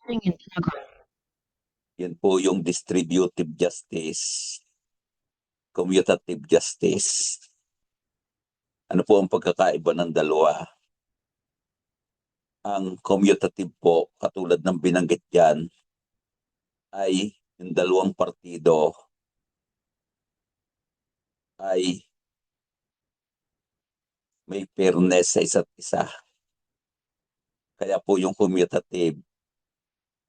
Tingin talaga. Yan po yung distributive justice, commutative justice. Ano po ang pagkakaiba ng dalawa? Ang commutative po, katulad ng binanggit dyan, ay yung dalawang partido ay may fairness sa isa't isa. Kaya po yung commutative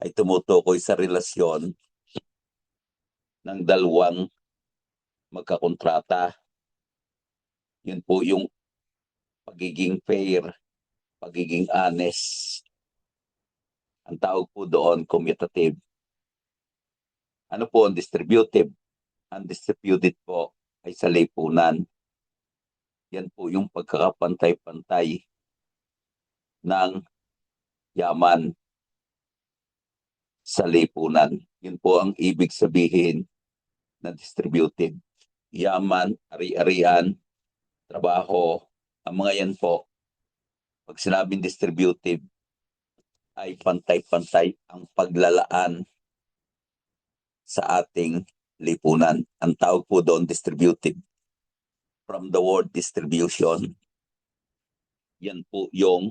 ay tumutukoy sa relasyon ng dalawang magkakontrata. Yun po yung pagiging fair, pagiging honest. Ang tawag po doon, commutative. Ano po ang distributive? Ang distributed po ay sa lipunan. Yan po yung pagkakapantay-pantay ng yaman sa lipunan. Yun po ang ibig sabihin na distributive. Yaman, ari-arian, trabaho, ang mga yan po, pag sinabing distributive, ay pantay-pantay ang paglalaan sa ating lipunan. Ang tawag po doon distributive. From the word distribution, yan po yung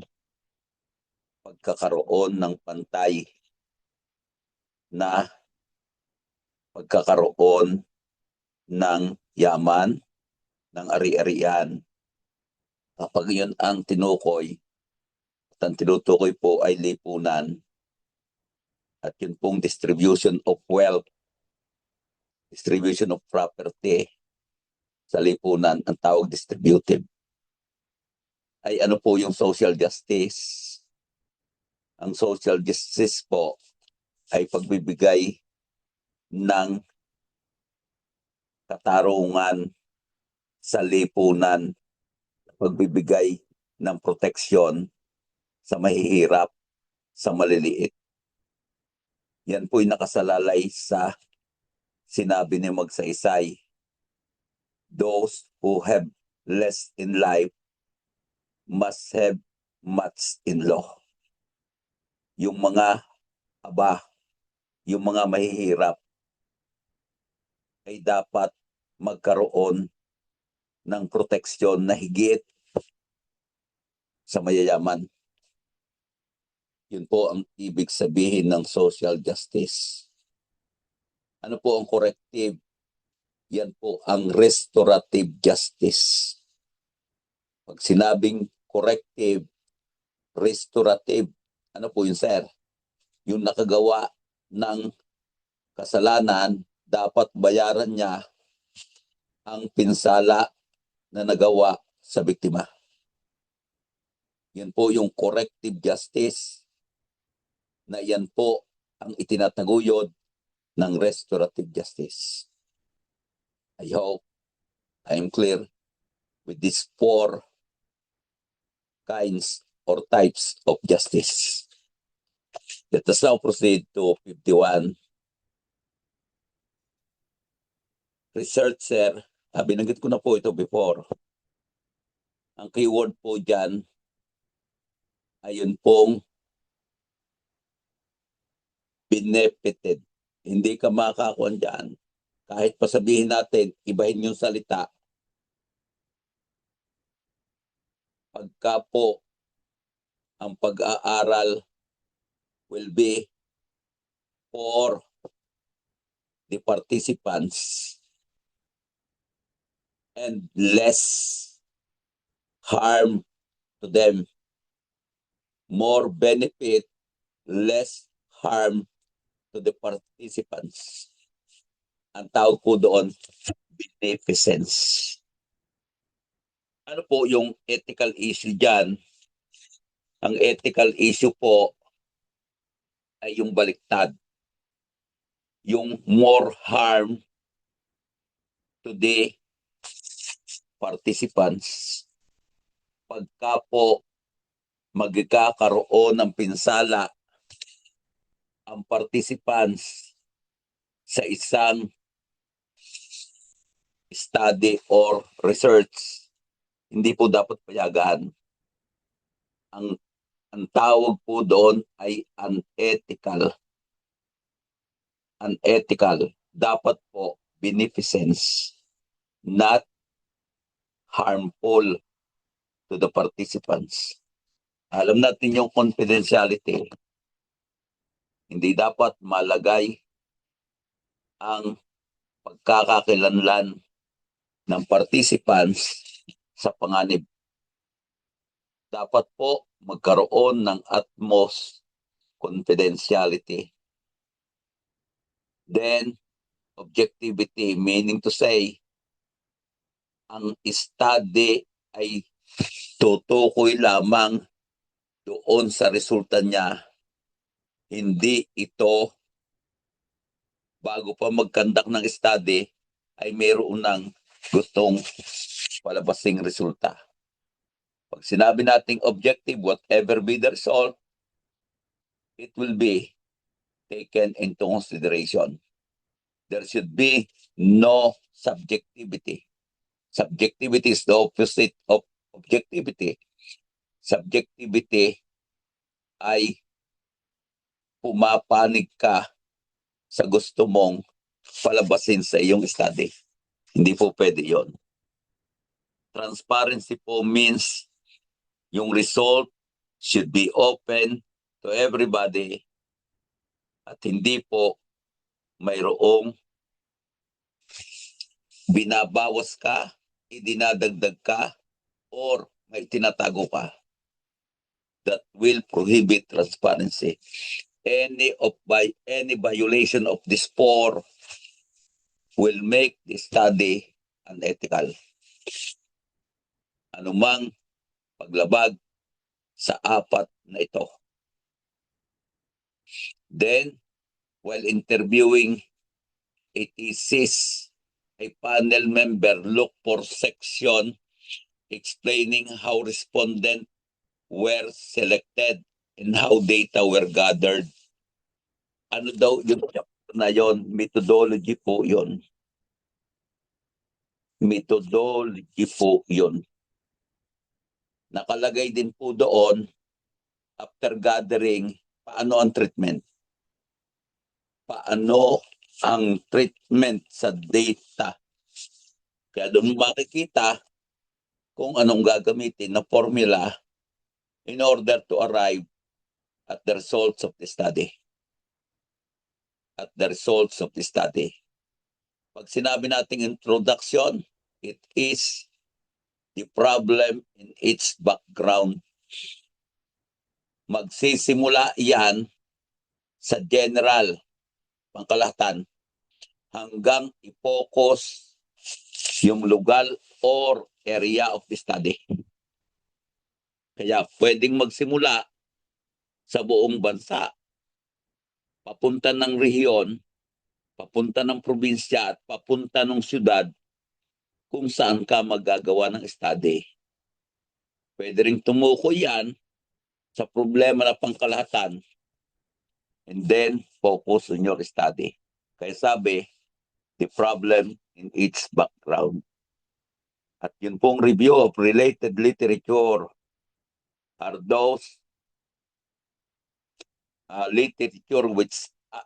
pagkakaroon ng pantay na pagkakaroon ng yaman, ng ari-arian. Kapag yun ang tinukoy, at ang tinutukoy po ay lipunan, at yun pong distribution of wealth, distribution of property sa lipunan, ang tawag distributive. Ay ano po yung social justice? Ang social justice po ay pagbibigay ng katarungan sa lipunan, pagbibigay ng proteksyon sa mahihirap, sa maliliit. Yan po'y nakasalalay sa sinabi ni Magsaysay, those who have less in life must have much in law. Yung mga yung mga mahihirap ay dapat magkaroon ng proteksyon na higit sa mayayaman. Yun po ang ibig sabihin ng social justice. Ano po ang corrective? Yan po ang restorative justice. Pag sinabing corrective, restorative, ano po yun, sir? Yung nakagawa ng kasalanan, dapat bayaran niya ang pinsala na nagawa sa biktima. Yun po yung corrective justice, na yan po ang itinataguyod ng restorative justice. I hope I'm clear with these four kinds or types of justice. Let us now proceed to 51. Researcher, binanggit ko na po ito before. Ang keyword po dyan ay yun pong benefited. Hindi ka makakakuha dyan. Kahit pasabihin natin, ibahin yung salita. Pagka po ang pag-aaral will be for the participants and less harm to them. More benefit, less harm to the participants. Ang tawag po doon, beneficence. Ano po yung ethical issue dyan? Ang ethical issue po ay yung baliktad. Yung more harm to the participants. Pagka po magkakaroon ng pinsala ang participants sa isang study or research, hindi po dapat payagan. Ang ang tawag po doon ay unethical. Unethical. Dapat po beneficence, not harmful to the participants. Alam natin yung confidentiality. Hindi dapat malagay ang pagkakakilanlan ng participants sa panganib. Dapat po magkaroon ng utmost confidentiality. Then, objectivity, meaning to say, ang study ay tutukoy lamang doon sa resulta niya. Hindi ito, bago pa mag-conduct ng study, ay mayroon ng gustong palabasing resulta. Pag sinabi nating objective, whatever be the result, it will be taken into consideration. There should be no subjectivity. Subjectivity is the opposite of objectivity. Subjectivity ay pumapanig ka sa gusto mong palabasin sa iyong study. Hindi po pwede yon. Transparency po means yung result should be open to everybody at hindi po mayroong binabawas ka, idinadagdag ka, or may tinatago ka. That will prohibit transparency. Any violation of this four will make the study unethical. Anumang paglabag sa apat na ito. Then, while interviewing ATCs, a panel member looked for section explaining how respondents were selected and how data were gathered. Ano daw yung chapter na yon? Methodology po yon. Methodology po yon. Nakalagay din po doon, after gathering, paano ang treatment? Paano ang treatment sa data? Kaya doon makikita kung anong gagamitin na formula in order to arrive at the results of the study. At the results of the study. Pag sinabi nating introduction, it is the problem in its background. Magsisimula yan sa general, pangkalahatan, hanggang i-focus yung lugar or area of the study. Kaya pwedeng magsimula sa buong bansa, papunta ng rehiyon, papunta ng probinsya, at papunta ng syudad kung saan ka magagawa ng study. Pwede rin tumukoy yan sa problema na pangkalahatan and then focus on your study. Kaya sabi, the problem in its background. At yun pong review of related literature are those literature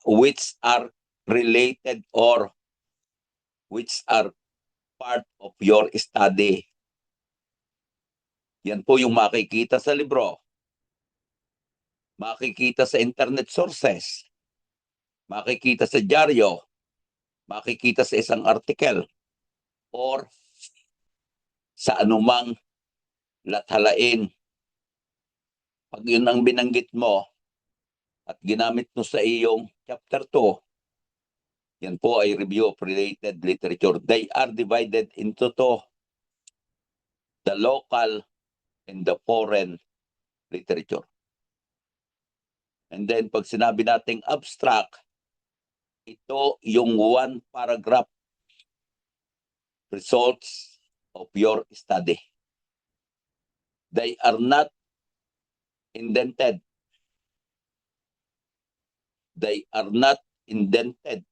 which are related or which are part of your study. Yan po yung makikita sa libro, makikita sa internet sources, makikita sa dyaryo, makikita sa isang article, or sa anumang lathalain. Pag yun ang binanggit mo at ginamit mo sa iyong chapter 2, yan po ay review of related literature. They are divided into two, the local and the foreign literature. And then pag sinabi nating abstract, ito yung one paragraph results of your study. They are not indented. They are not indented.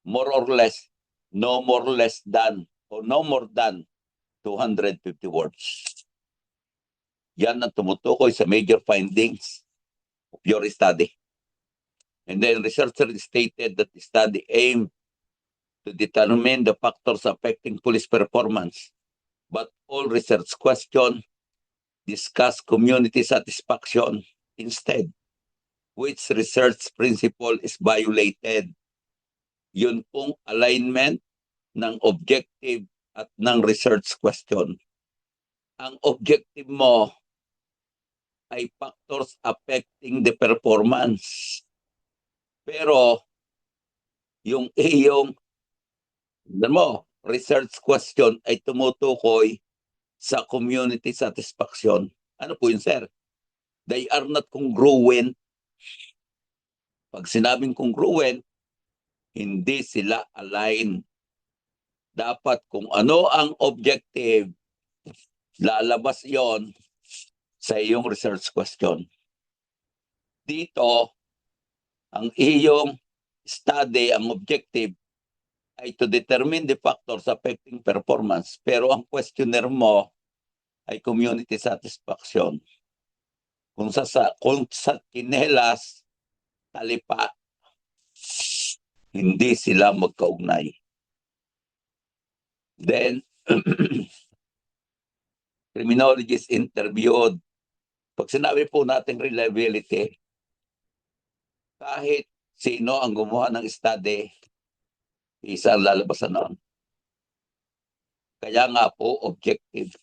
More or less, no more less than, or no more than 250 words. Yan ang tumutukoy sa major findings of your study. And then researcher stated that the study aimed to determine the factors affecting police performance. But all research questions discuss community satisfaction instead. Which research principle is violated? Yun pong alignment ng objective at ng research question. Ang objective mo ay factors affecting the performance. Pero yung iyong research question ay tumutukoy sa community satisfaction. Ano po yun, sir? They are not congruent. Pag sinabing congruent, hindi sila align. Dapat kung ano ang objective, lalabas yon sa iyong research question. Dito, ang iyong study, ang objective, ay to determine the factors affecting performance. Pero ang questionnaire mo ay community satisfaction. Kung sa kinelas, talipa, hindi sila magkaugnay. Then, criminologist interviewed. Pag sinabi po natin reliability, kahit sino ang gumawa ng study, isang lalabasan noon. Kaya nga po, objective.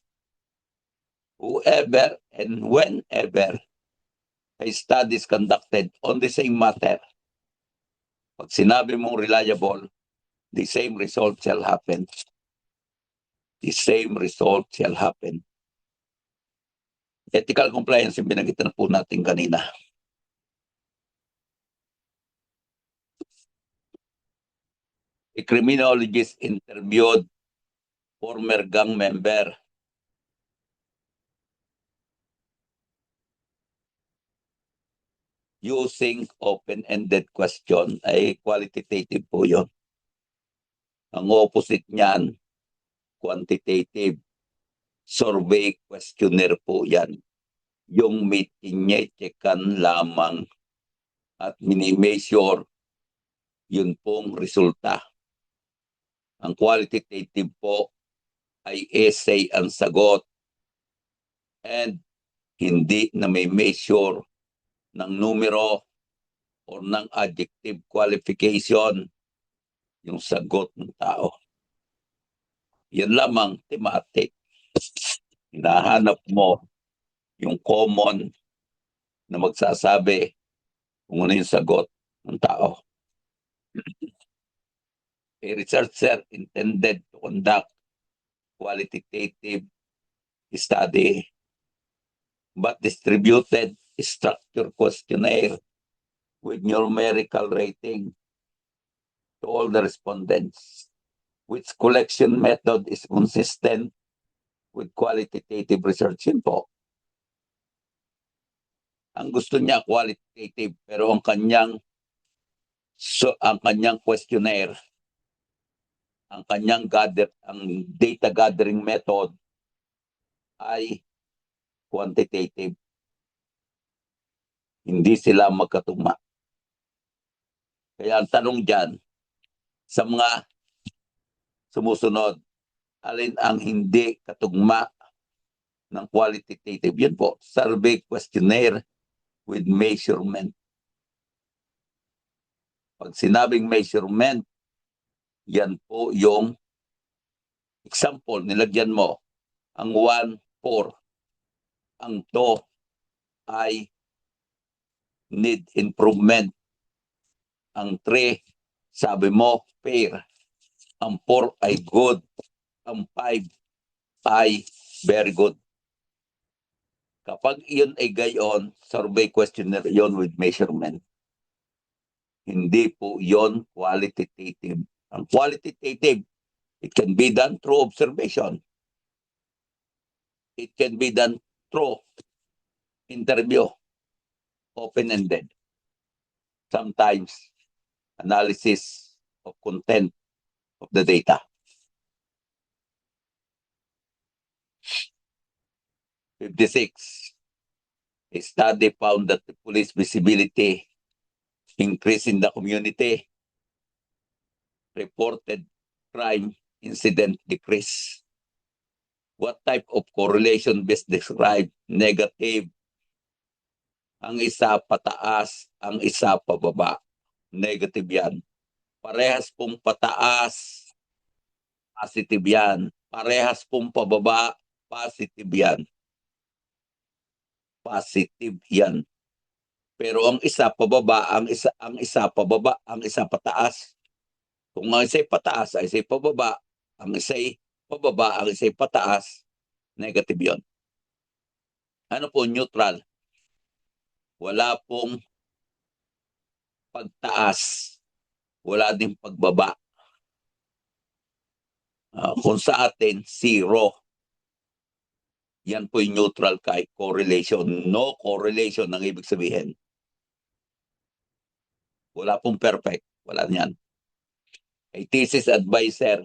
Whoever and whenever a study is conducted on the same matter, pag sinabi mong reliable, the same result shall happen. The same result shall happen. Ethical compliance yung binagitan po natin kanina. A criminologist interviewed former gang member. Using open-ended question ay qualitative po yun. Ang opposite niyan, quantitative. Survey questionnaire po yan. Yung may tinye-checkan lamang at mini-measure yun pong resulta. Ang qualitative po ay essay ang sagot and hindi na may measure ng numero o ng adjective qualification yung sagot ng tao. Yan lamang thematic. Hinahanap mo yung common na magsasabi kung ano yung sagot ng tao. A researcher intended to conduct qualitative study but distributed structure questionnaire with numerical rating to all the respondents. Which collection method is consistent with qualitative research? Yun po. Ang gusto niya qualitative pero ang kanyang questionnaire, ang data gathering method ay quantitative. Hindi sila magkatugma. Kaya ang tanong dyan, sa mga sumusunod, alin ang hindi katugma ng qualitative? Yun po, survey questionnaire with measurement. Pag sinabing measurement, yan po yung example, nilagyan mo. Ang 1, 4. Ang 2 ay need improvement. Ang 3, sabi mo, fair. Ang 4 ay good. Ang 5 ay very good. Kapag iyon ay gayon, survey questionnaire yon with measurement. Hindi po yon qualitative. Ang qualitative, it can be done through observation. It can be done through interview, open-ended. Sometimes, analysis of content of the data. 56. A study found that the police visibility increase in the community, reported crime incident decrease. What type of correlation best describe? Negative. Ang isa pataas, ang isa pababa. Negative yan. Parehas pong pataas, positive yan. Parehas pong pababa, positive yan. Positive yan. Pero ang isa pababa, ang isa pababa, ang isa pataas. Kung ang isa'y pataas, ang isa'y pababa, ang isa'y pababa, ang isa'y pataas, negative yon. Ano po neutral? Wala pong pagtaas, wala din pagbaba. Kung sa atin, zero. Yan po yung neutral kay correlation. No correlation ang ibig sabihin. Wala pong perfect. Wala niyan. A thesis advisor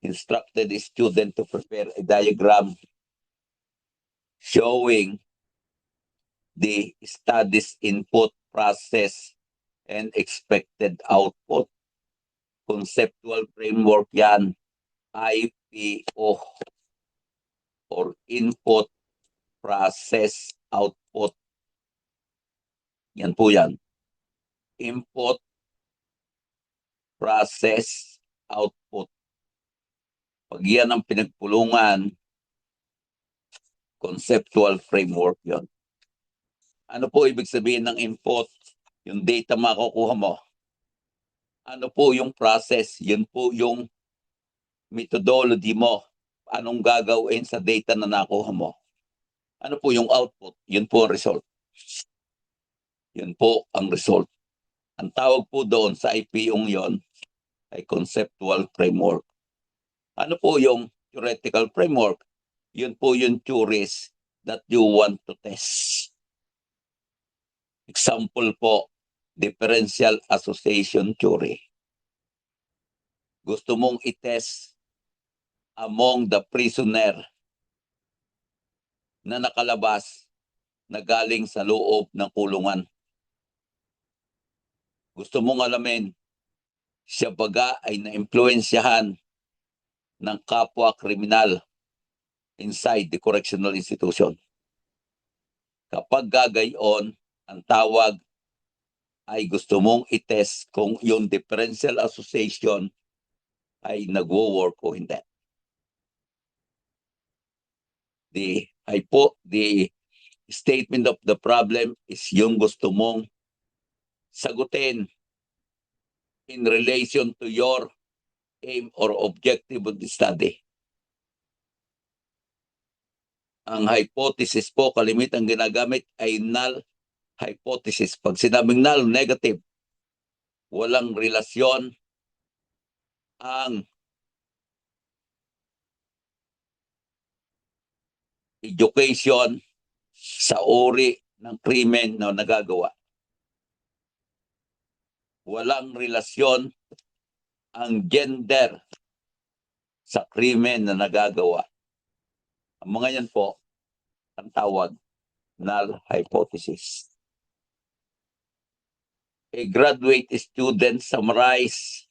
instructed a student to prepare a diagram showing the study's input, process, and expected output. Conceptual framework yan. IPO or input, process, output. Yan po yan. Input, process, output. Pag yan ang pinagpulungan, conceptual framework yon. Ano po ibig sabihin ng input? Yung data makukuha mo. Ano po yung process? Yun po yung methodology mo. Anong gagawin sa data na nakuha mo? Ano po yung output? Yun po ang result. Yun po ang result. Ang tawag po doon sa IPO yon ay conceptual framework. Ano po yung theoretical framework? Yun po yung theories that you want to test. Example po, differential association theory. Gusto mong i-test among the prisoner na nakalabas na galing sa loob ng kulungan. Gusto mong alamin, siya baga ay na-impluensyahan ng kapwa kriminal inside the correctional institution. Kapag gagayon, ang tawag ay gusto mong i-test kung yung differential association ay nagwo-work o hindi. The statement of the problem is yung gusto mong sagutin in relation to your aim or objective of the study. Ang hypothesis po, kalimitang ginagamit ay null hypothesis. Pag sinabing null, negative, walang relasyon ang education sa uri ng krimen na nagagawa. Walang relasyon ang gender sa krimen na nagagawa. Ang mga yan po, ang tawag, null hypothesis. A graduate student summarize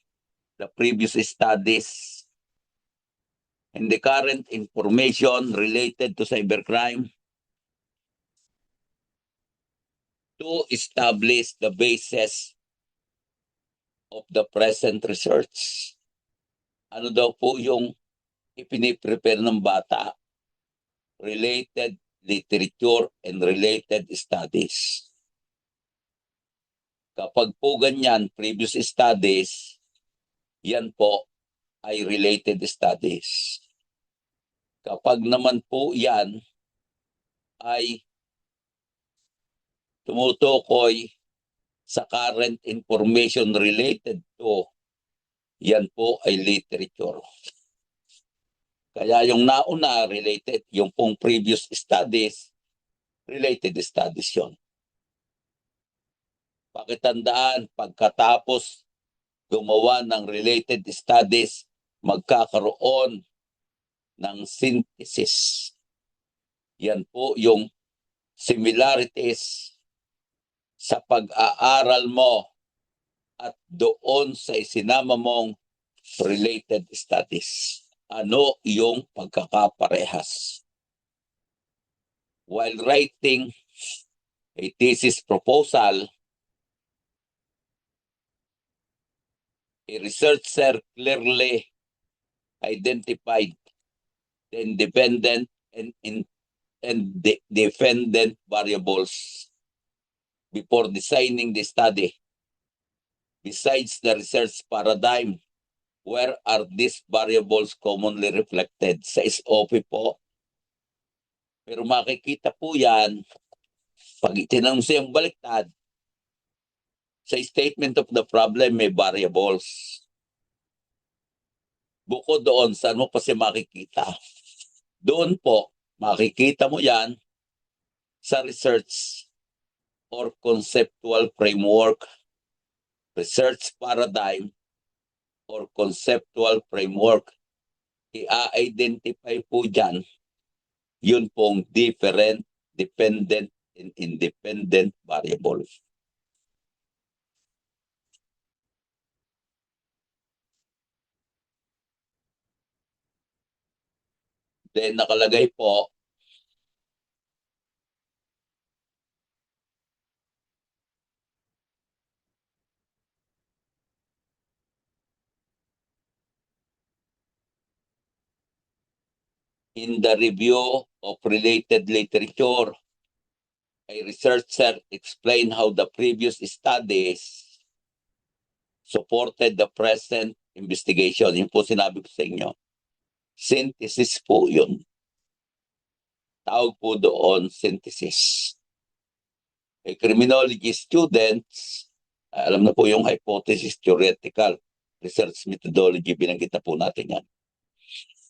the previous studies and the current information related to cybercrime to establish the basis of the present research. Ano daw po yung ipiniprepare ng bata? Related literature and related studies. Kapag po ganyan, previous studies, yan po ay related studies. Kapag naman po yan ay tumutukoy sa current information related to, yan po ay literature. Kaya yung nauna related, yung pong previous studies, related studies yon. Pakitandaan, pagkatapos gumawa ng related studies, magkakaroon ng synthesis. Yan po yung similarities sa pag-aaral mo at doon sa isinama mong related studies. Ano yung pagkakaparehas? While writing a thesis proposal, a researcher clearly identified the independent and dependent variables before designing the study. Besides the research paradigm, where are these variables commonly reflected? Sa SOP po. Pero makikita po yan, pag itinanong siyang baliktad, sa statement of the problem may variables. Bukod doon, saan mo pa siya makikita? Doon po, makikita mo yan sa research or conceptual framework, research paradigm, or conceptual framework. I-identify po dyan yun pong different, dependent, and independent variables. Then nakalagay po, in the review of related literature, a researcher explained how the previous studies supported the present investigation. Yun po sinabi ko sa inyo. Synthesis po yun. Tawag po doon synthesis. A criminology students, alam na po yung hypothesis theoretical research methodology, binanggit na po natin yan.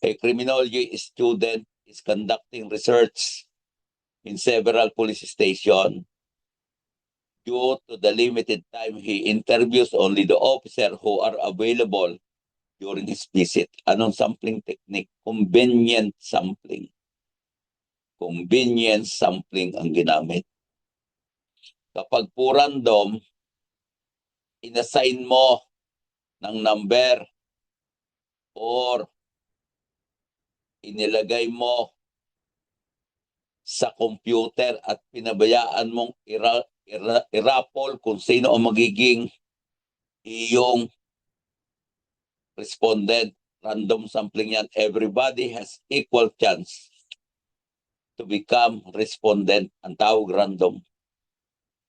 A criminology student is conducting research in several police stations. Due to the limited time, he interviews only the officer who are available during his visit. Anong sampling technique? Convenient sampling. Convenient sampling ang ginamit. Kapag po random, inassign mo ng number or inilagay mo sa computer at pinabayaan mong i-raffle kung sino ang magiging iyong respondent. Random sampling yan. Everybody has equal chance to become respondent. Ang tawag random.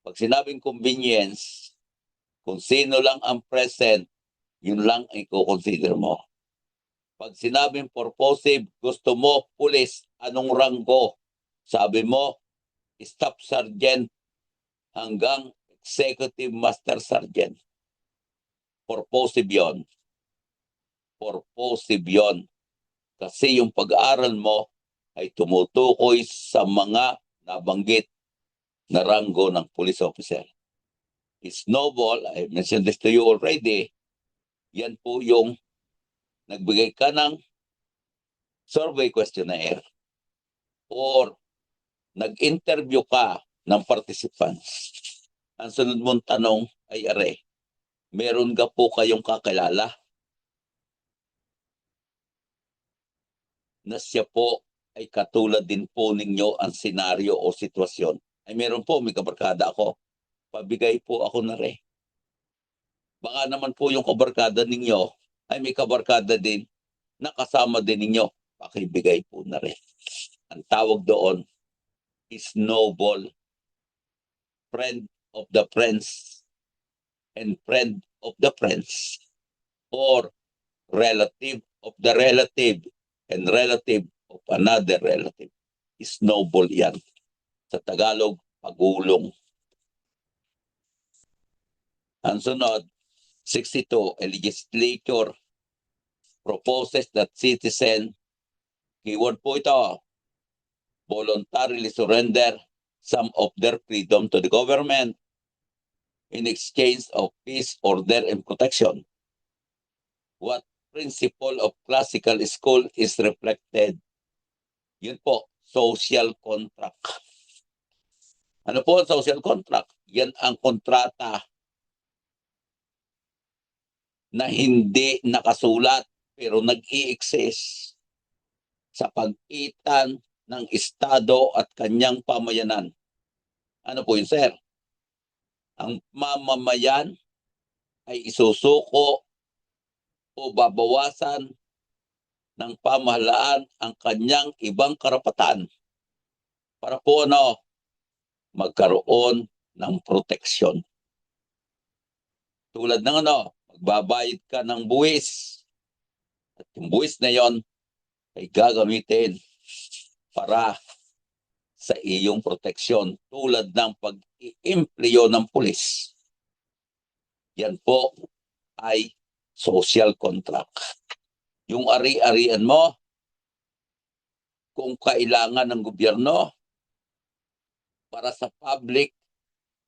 Pag sinabing convenience, kung sino lang ang present, yun lang ay i-consider mo. Pag sinabing purposive, gusto mo, pulis, anong ranggo? Sabi mo, staff sergeant hanggang executive master sergeant. Purposive yun. Purposive yun. Kasi yung pag-aaral mo ay tumutukoy sa mga nabanggit na ranggo ng police officer. Snowball, I mentioned this to you already, yan po yung nagbigay ka ng survey questionnaire or nag-interview ka ng participants. Ang sunod mong tanong ay, meron ka po kayong kakilala na siya po ay katulad din po ninyo ang senaryo o sitwasyon? Ay meron po, may kabarkada ako. Pabigay po ako na rin. Baka naman po yung kabarkada ninyo ay may kabarkada din na kasama din ninyo. Pakibigay po na rin. Ang tawag doon is snowball. Friend of the friends and friend of the friends, or relative of the relative and relative of another relative. Snowball yan. Sa Tagalog, pagulong. Ang sunod, 62, a legislature proposes that citizen, keyword po ito, voluntarily surrender some of their freedom to the government in exchange of peace, order, and protection. What principle of classical school is reflected? Yun po, social contract. Ano po ang social contract? Yan ang kontrata na hindi nakasulat pero nag-i-exist sa pagitan ng Estado at kanyang pamayanan. Ano po yun, sir? Ang mamamayan ay isusuko o babawasan ng pamahalaan ang kanyang ibang karapatan para po magkaroon ng proteksyon. Tulad ng magbabayad ka ng buwis at yung buwis na yon ay gagamitin para sa iyong proteksyon tulad ng pag-iimplyo ng pulis. Yan po ay social contract. Yung ari-arian mo, kung kailangan ng gobyerno para sa public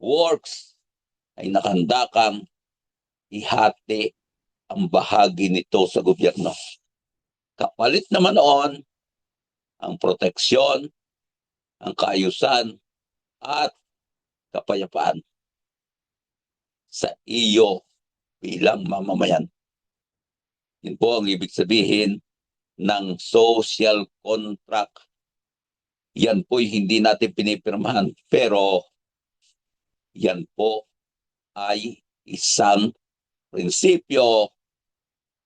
works, ay nakahanda kang ihati ang bahagi nito sa gobyerno. Kapalit naman noon, ang proteksyon, ang kaayusan, at kapayapaan sa iyo bilang mamamayan. Yun po ang ibig sabihin ng social contract. Yan po'y hindi natin pinipirmahan, pero yan po ay isang prinsipyo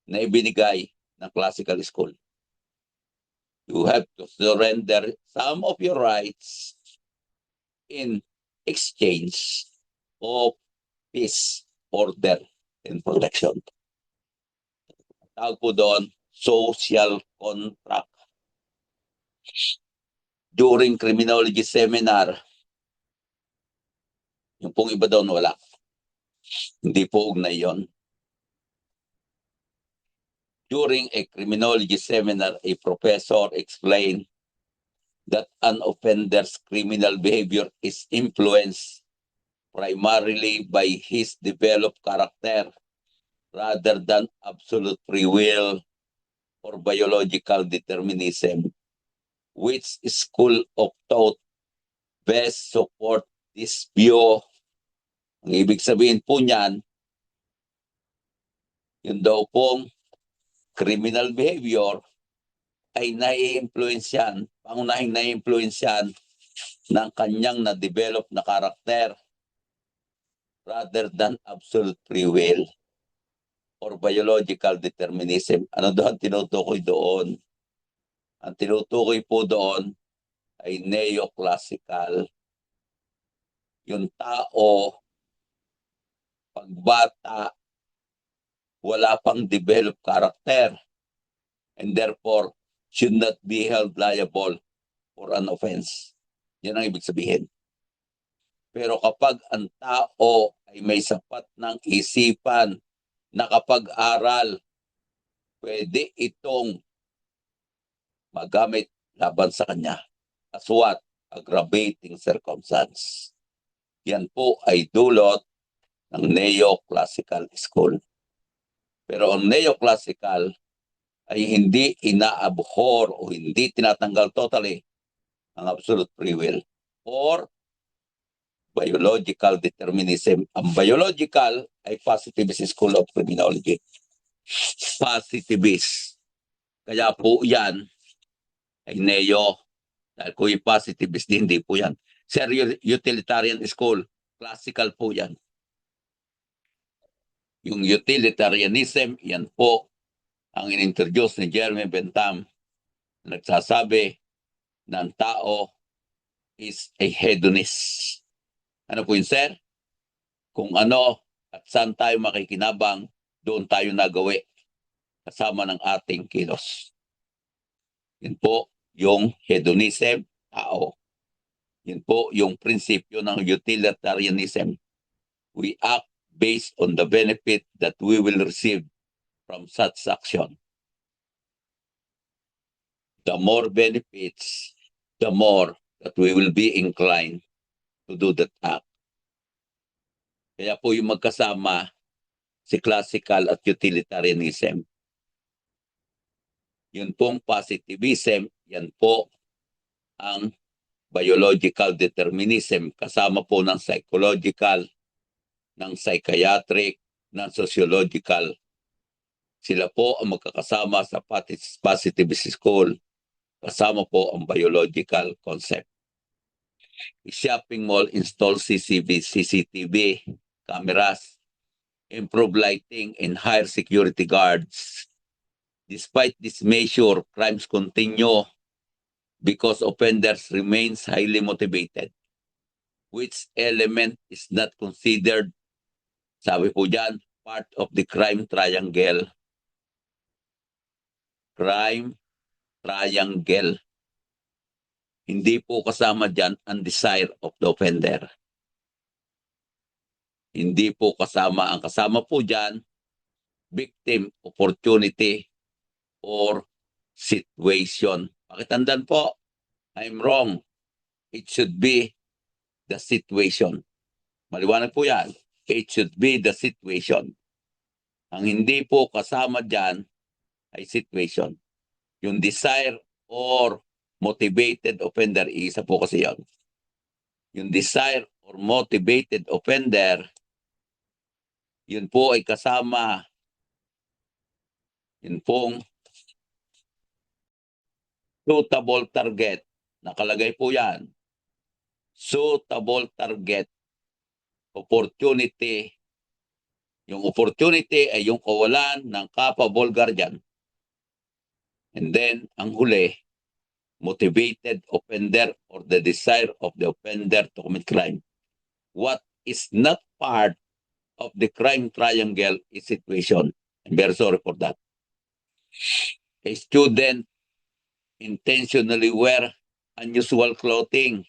na ibinigay ng classical school. You have to surrender some of your rights in exchange of peace, order, and protection. Tawag po doon, social contract. During criminology seminar, yung pong iba doon wala. Hindi po ugnay yun. During a criminology seminar, a professor explained that an offender's criminal behavior is influenced primarily by his developed character rather than absolute free will or biological determinism. Which school of thought best support this view? Ang ibig sabihin po niyan, yun daw pong criminal behavior ay nai-influensyan, pangunahing nai-influensyan ng kanyang na-develop na karakter rather than absolute free will or biological determinism. Ano doon tinutukoy doon? Ang tinutukoy po doon ay neoclassical. Yung tao, pagbata, wala pang developed character and therefore should not be held liable for an offense. Yan ang ibig sabihin. Pero kapag ang tao ay may sapat ng isipan, nakapag-aral, pwede itong magamit laban sa kanya as what? Aggravating circumstance. Yan po ay dulot ng neoclassical school. Pero ang neoclassical ay hindi inaabhor o hindi tinatanggal totally ang absolute free will or biological determinism. Ang biological ay positivist school of criminology. Positivist. Kaya po yan ay neo. Dahil kung yung positivist, hindi po yan. Sir, utilitarian school, classical po yan. Yung utilitarianism, yan po ang inintroduce ni Jeremy Bentham. Nagsasabi na ang tao is a hedonist. Ano po yun, sir? Kung ano at saan tayo makikinabang, doon tayo nagawi kasama ng ating kilos. Yun po yung hedonism, tao. Yun po yung prinsipyo ng utilitarianism. We act based on the benefit that we will receive from such action. The more benefits, the more that we will be inclined to do that act. Kaya po yung magkasama si classical at utilitarianism. Yun pong positivism, yan po ang biological determinism, kasama po ng psychological, ng psychiatric, ng sociological. Sila po ang magkakasama sa positivist school. Kasama po ang biological concept. Shopping mall install CCTV cameras, improve lighting, and hire security guards. Despite this measure, crimes continue because offenders remains highly motivated. Which element is not considered, sabi po dyan, part of the crime triangle? Crime triangle. Hindi po kasama dyan ang desire of the offender. Hindi po kasama. Ang kasama po dyan, victim, opportunity, or situation. Pakitandaan po, I'm wrong. It should be the situation. Maliwanag po yan. It should be the situation. Ang hindi po kasama dyan ay situation. Yung desire or motivated offender, isa po kasi yan. Yung desire or motivated offender, yun po ay kasama. Yun pong suitable target. Nakalagay po yan. Suitable target. Opportunity. Yung opportunity ay yung kawalan ng capable guardian. And then, ang huli, motivated offender or the desire of the offender to commit crime. What is not part of the crime triangle is situation. I'm very sorry for that. A student intentionally wear unusual clothing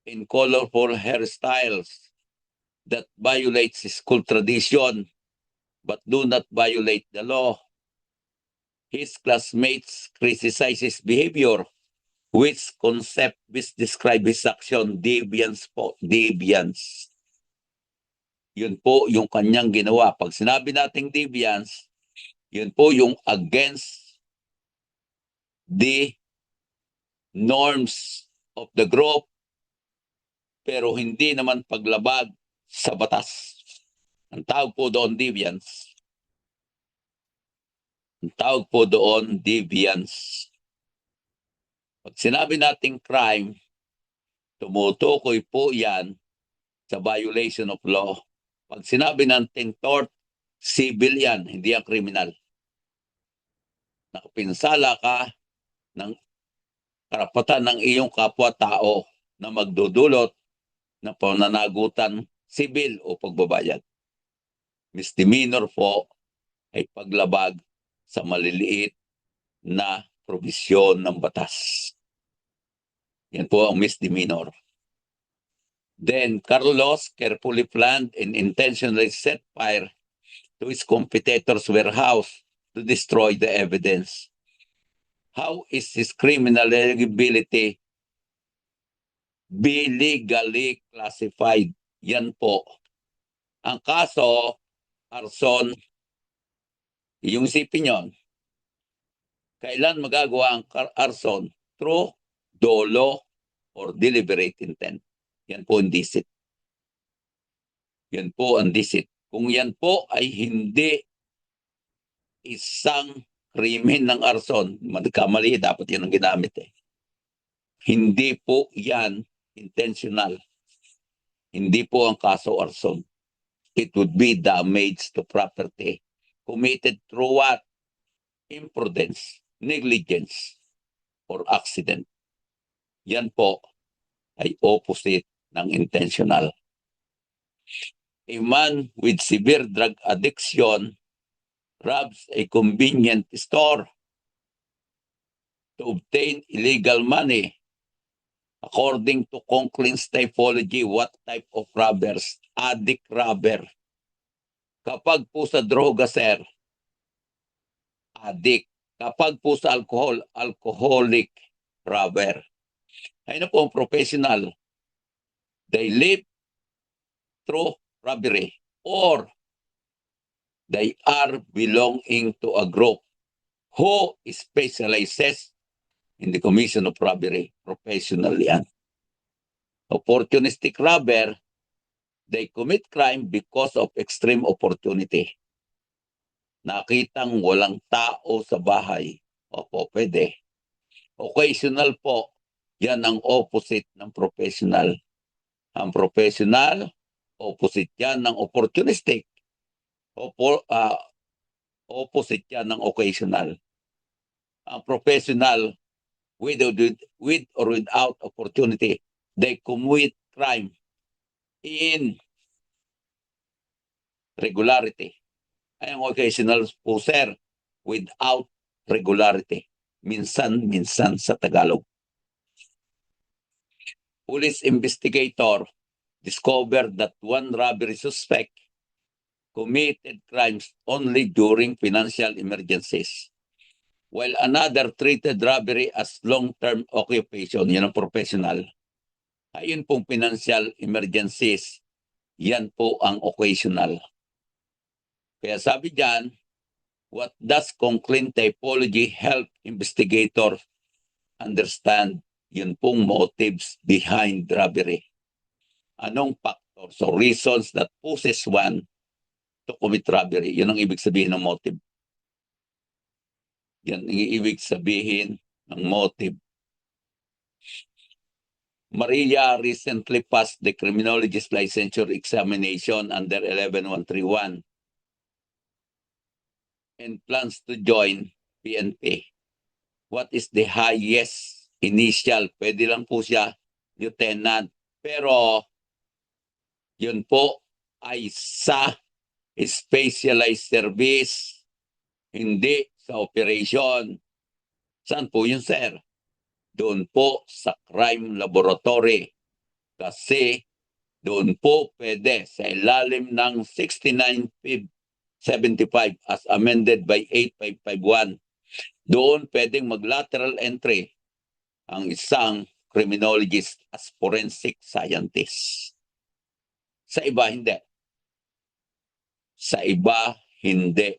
in colorful hairstyles that violates school tradition but do not violate the law. His classmates criticize his behavior, which concept which describe his action, deviance po, deviance. Yun po yung kanyang ginawa. Pag sinabi nating deviance, yun po yung against the norms of the group, pero hindi naman paglabag sa batas. Ang tawag po doon deviance. Ang tawag po doon deviance. Pag sinabi nating crime, tumutukoy po yan sa violation of law. Pag sinabi nating tort, civil yan, hindi ang criminal. Nakapinsala ka ng karapatan ng iyong kapwa-tao na magdudulot ng pananagutan civil o pagbabayad. Misdemeanor po ay paglabag sa maliliit na probisyon ng batas. Yan po ang misdemeanor. Then, Carlos carefully planned and intentionally set fire to his competitor's warehouse to destroy the evidence. How is his criminal liability be legally classified? Yan po. Ang kaso, arson, yung isipin nyo, kailan magagawa ang arson? Through dolo or deliberate intent. Yan po ang deceit. Yan po ang deceit. Kung yan po ay hindi isang krimen ng arson, magkamali, dapat yan ang ginamit eh. Hindi po yan intentional. Hindi po ang kaso arson. It would be damage to property committed through what? Imprudence, negligence, or accident. Yan po ay opposite ng intentional. A man with severe drug addiction robs a convenient store to obtain illegal money. According to Conklin's typology, what type of robbers? Addict robber. Kapag po sa droga, sir, addict. Kapag po sa alcohol, alcoholic robber. Ay na po ang professional. They live through robbery or they are belonging to a group who specializes in the commission of robbery. Professional yan. Opportunistic robber, they commit crime because of extreme opportunity. Nakitang walang tao sa bahay. Opo, pwede. Occasional po, yan ang opposite ng professional. Ang professional, opposite yan ng opportunistic. Opposite yan ng occasional. Ang professional, with or without opportunity, they commit crime in regularity. Ay ang occasional po, sir, without regularity. Minsan-minsan sa Tagalog. Police investigator discovered that one robbery suspect committed crimes only during financial emergencies, while another treated robbery as long-term occupation. Yan ang professional. Ayun pong financial emergencies, yan po ang occasional. Kaya sabi dyan, what does concrete typology help investigators understand? Yun pong motives behind robbery. Anong factors or reasons that pushes one to commit robbery? Yun ang ibig sabihin ng motive. Yan ang ibig sabihin ng motive. Maria recently passed the criminologist licensure examination under 11131 and plans to join PNP. What is the highest initial? Pwede lang po siya, lieutenant. Pero yun po ay sa specialized service, hindi sa operation. Saan po yun, sir? Doon po sa crime laboratory. Kasi doon po pwede sa ilalim ng 6975 as amended by 8551. Doon pwedeng mag-lateral entry ang isang criminologist as forensic scientist. Sa iba, hindi. Sa iba, hindi.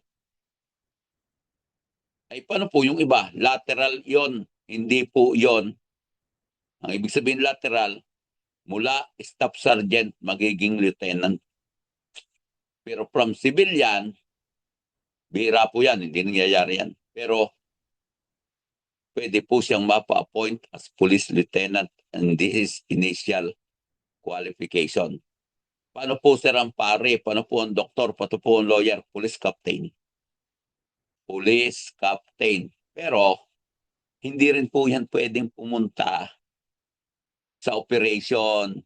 Ay, paano po yung iba? Lateral yon, hindi po yon. Ang ibig sabihin lateral, mula staff sergeant magiging lieutenant. Pero from civilian, bihira po yan, hindi nangyayari yan. Pero pwede po siyang mapa-appoint as police lieutenant and this is initial qualification. Paano po sir ang pare? Paano po ang doktor? Paano po ang lawyer? Police captain. Police captain. Pero hindi rin po yan pwedeng pumunta sa operation.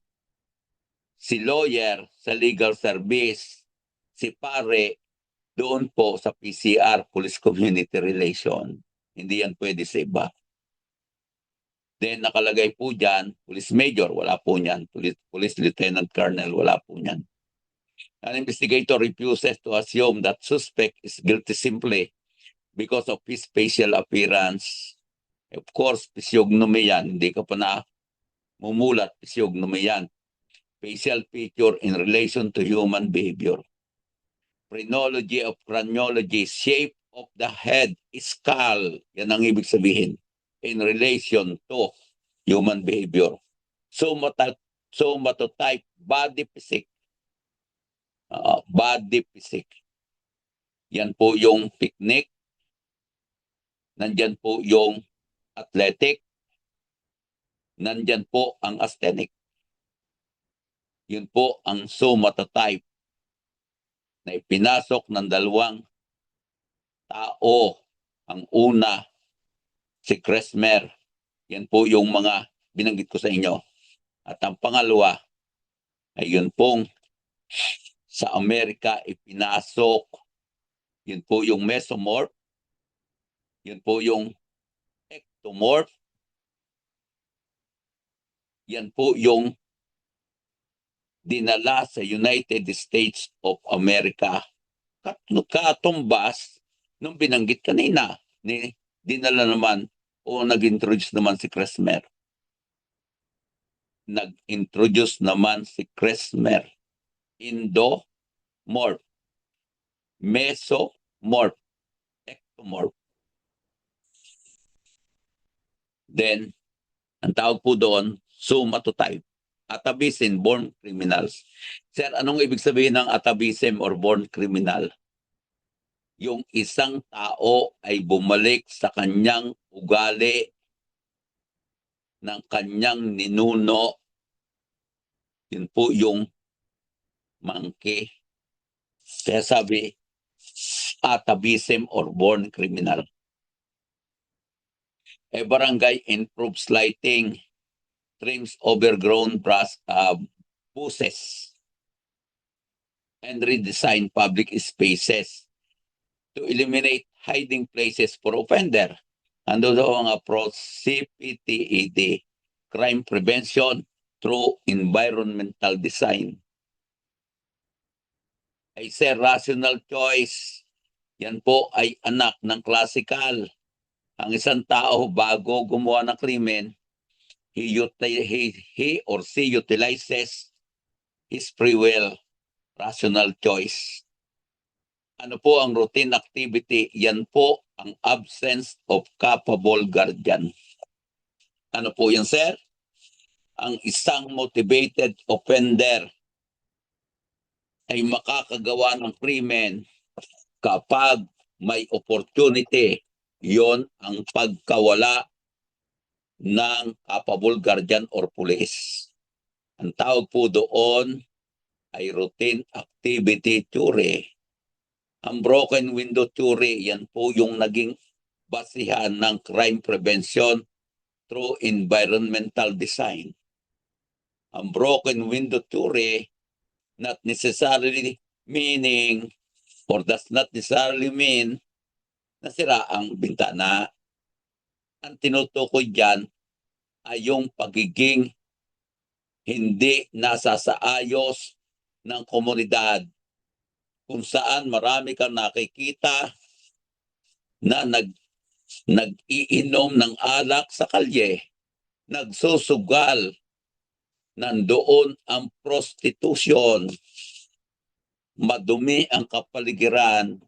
Si lawyer sa legal service. Si pare doon po sa PCR, Police Community Relation. Hindi yan pwede sa iba. Then nakalagay po dyan, Police Major, wala po niyan. Police Lieutenant Colonel, wala po niyan. An investigator refuses to assume that suspect is guilty simply because of his facial appearance. Of course, physiognomy yan. Hindi ka pa na mumulat, physiognomy yan. Facial feature in relation to human behavior. Phrenology of craniology, shape of the head, skull. Yan ang ibig sabihin. In relation to human behavior. Somatotype, body physique. Body physique. Yan po yung picnic. Nandyan po yung athletic. Nandyan po ang asthenic. Yun po ang somatotype na ipinasok ng dalawang tao. Ang una, si Kresmer. Yan po yung mga binanggit ko sa inyo. At ang pangalawa, ay yun pong sa Amerika ipinasok. Yun po yung mesomorph. Yun po yung ectomorph. Yan po yung dinala sa United States of America. Katumbas nung binanggit kanina. Dinala naman o nag-introduce naman si Kresmer. Nag-introduce naman si Kresmer. Endomorph. Mesomorph. Ectomorph. Then, ang tawag po doon, summa to type. Atavism, born criminals. Sir, anong ibig sabihin ng atavism or born criminal? Yung isang tao ay bumalik sa kanyang ugali ng kanyang ninuno. Yun po yung monkey. Kaya sabi, atavism or born criminal. A barangay improves lighting, trims overgrown bushes, and redesign public spaces to eliminate hiding places for offender. Ando daw ang approach CPTED, crime prevention through environmental design. Ay sir, rational choice. Yan po ay anak ng classical. Ang isang tao bago gumawa ng krimen, he or she utilizes his free will, rational choice. Ano po ang routine activity? Yan po ang absence of capable guardian. Ano po yan, sir? Ang isang motivated offender ay makakagawa ng krimen kapag may opportunity. Yon ang pagkawala ng capable guardian or police. Ang tawag po doon ay routine activity theory. Ang broken window theory, yan po yung naging basihan ng crime prevention through environmental design. Ang broken window theory not necessarily meaning or does not necessarily mean nasira ang bintana. Ang tinutukoy dyan ay yung pagiging hindi nasasaayos ng komunidad kung saan marami kang nakikita na nag-iinom ng alak sa kalye, nagsusugal, nandoon ang prostitution, madumi ang kapaligiran.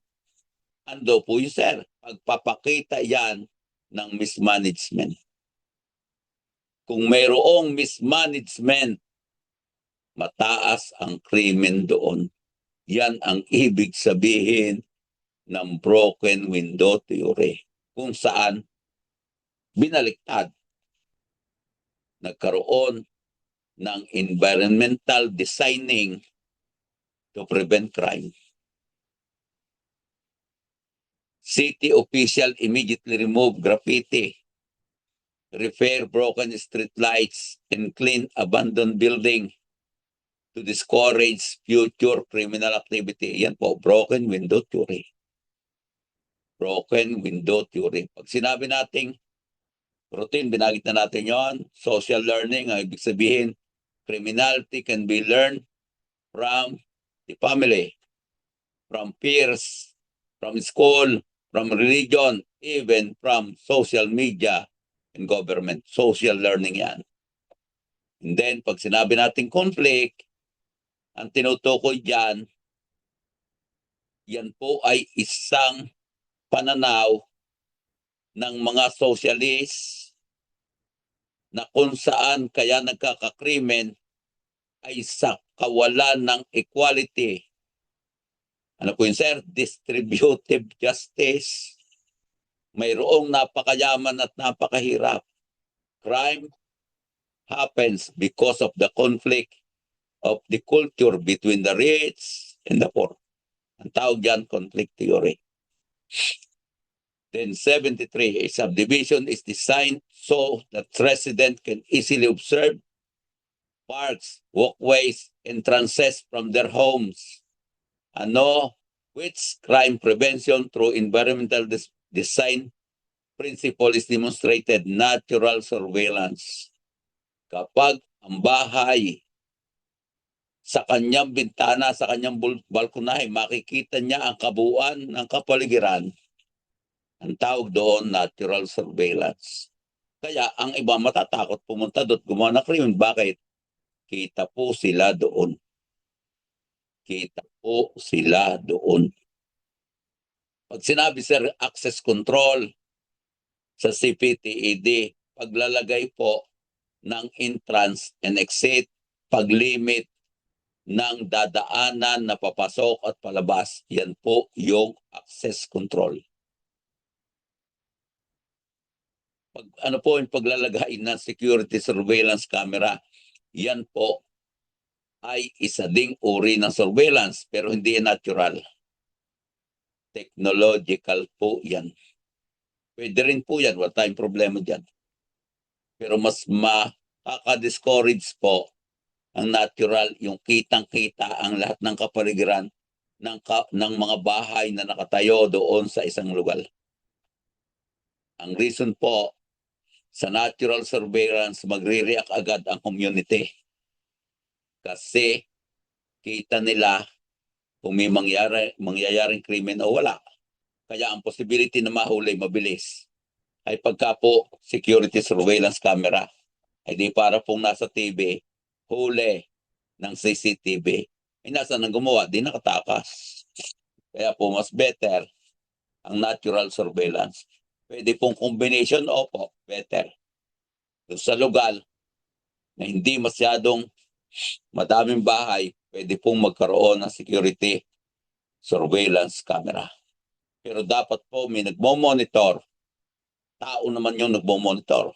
Ando po yun, sir, pagpapakita yan ng mismanagement. Kung mayroong mismanagement, mataas ang krimen doon. Yan ang ibig sabihin ng broken window theory. Kung saan binaliktad, nagkaroon ng environmental designing to prevent crime. City official immediately remove graffiti, repair broken street lights, and clean abandoned building to discourage future criminal activity. Yan po, broken window theory. Broken window theory. Pag sinabi nating routine, binagit na natin yon. Social learning, ang ibig sabihin, criminality can be learned from the family, from peers, from school, from religion, even from social media and government. Social learning yan. And then, pag sinabi natin conflict, ang tinutukoy dyan, yan po ay isang pananaw ng mga socialist na kung saan kaya nagkakakrimen ay sa kawalan ng equality. Ano po yun, sir? Distributive justice. Mayroong napakayaman at napakahirap. Crime happens because of the conflict of the culture between the rich and the poor. Ang tawag dyan, conflict theory. Then 73, a subdivision is designed so that residents can easily observe parks, walkways, entrances from their homes. Ano, which crime prevention through environmental design principle is demonstrated natural surveillance. Kapag ang bahay sa kanyang bintana, sa kanyang balkonahe, makikita niya ang kabuuan ng kapaligiran. Ang tawag doon, natural surveillance. Kaya ang iba matatakot pumunta doon, gumawa ng krimen. Bakit? Kita po sila doon. Kita po sila doon. Pag sinabi, sir, access control sa CPTED, paglalagay po ng entrance and exit, paglimit ng dadaanan na papasok at palabas. Yan po yung access control. Ano po yung paglalagay ng security surveillance camera? Yan po ay isa ding uri ng surveillance pero hindi natural. Technological po yan. Pwede rin po yan, wala tayong problema dyan. Pero mas makaka-discourage po ang natural, yung kitang-kita ang lahat ng kapaligiran ng mga bahay na nakatayo doon sa isang lugar. Ang reason po, sa natural surveillance, magre-react agad ang community. Kasi kita nila kung may mangyayaring krimen o wala. Kaya ang possibility na mahuli mabilis. Ay pagka po security surveillance camera, ay di para pong nasa TV, huli ng CCTV, ay nasa nang gumawa, di nakatakas. Kaya po mas better ang natural surveillance. Pwede pong combination, opo, better. Sa lugar na hindi masyadong madaming bahay, pwede pong magkaroon ng security surveillance camera. Pero dapat po may nagmo-monitor, tao naman yung nagmo-monitor,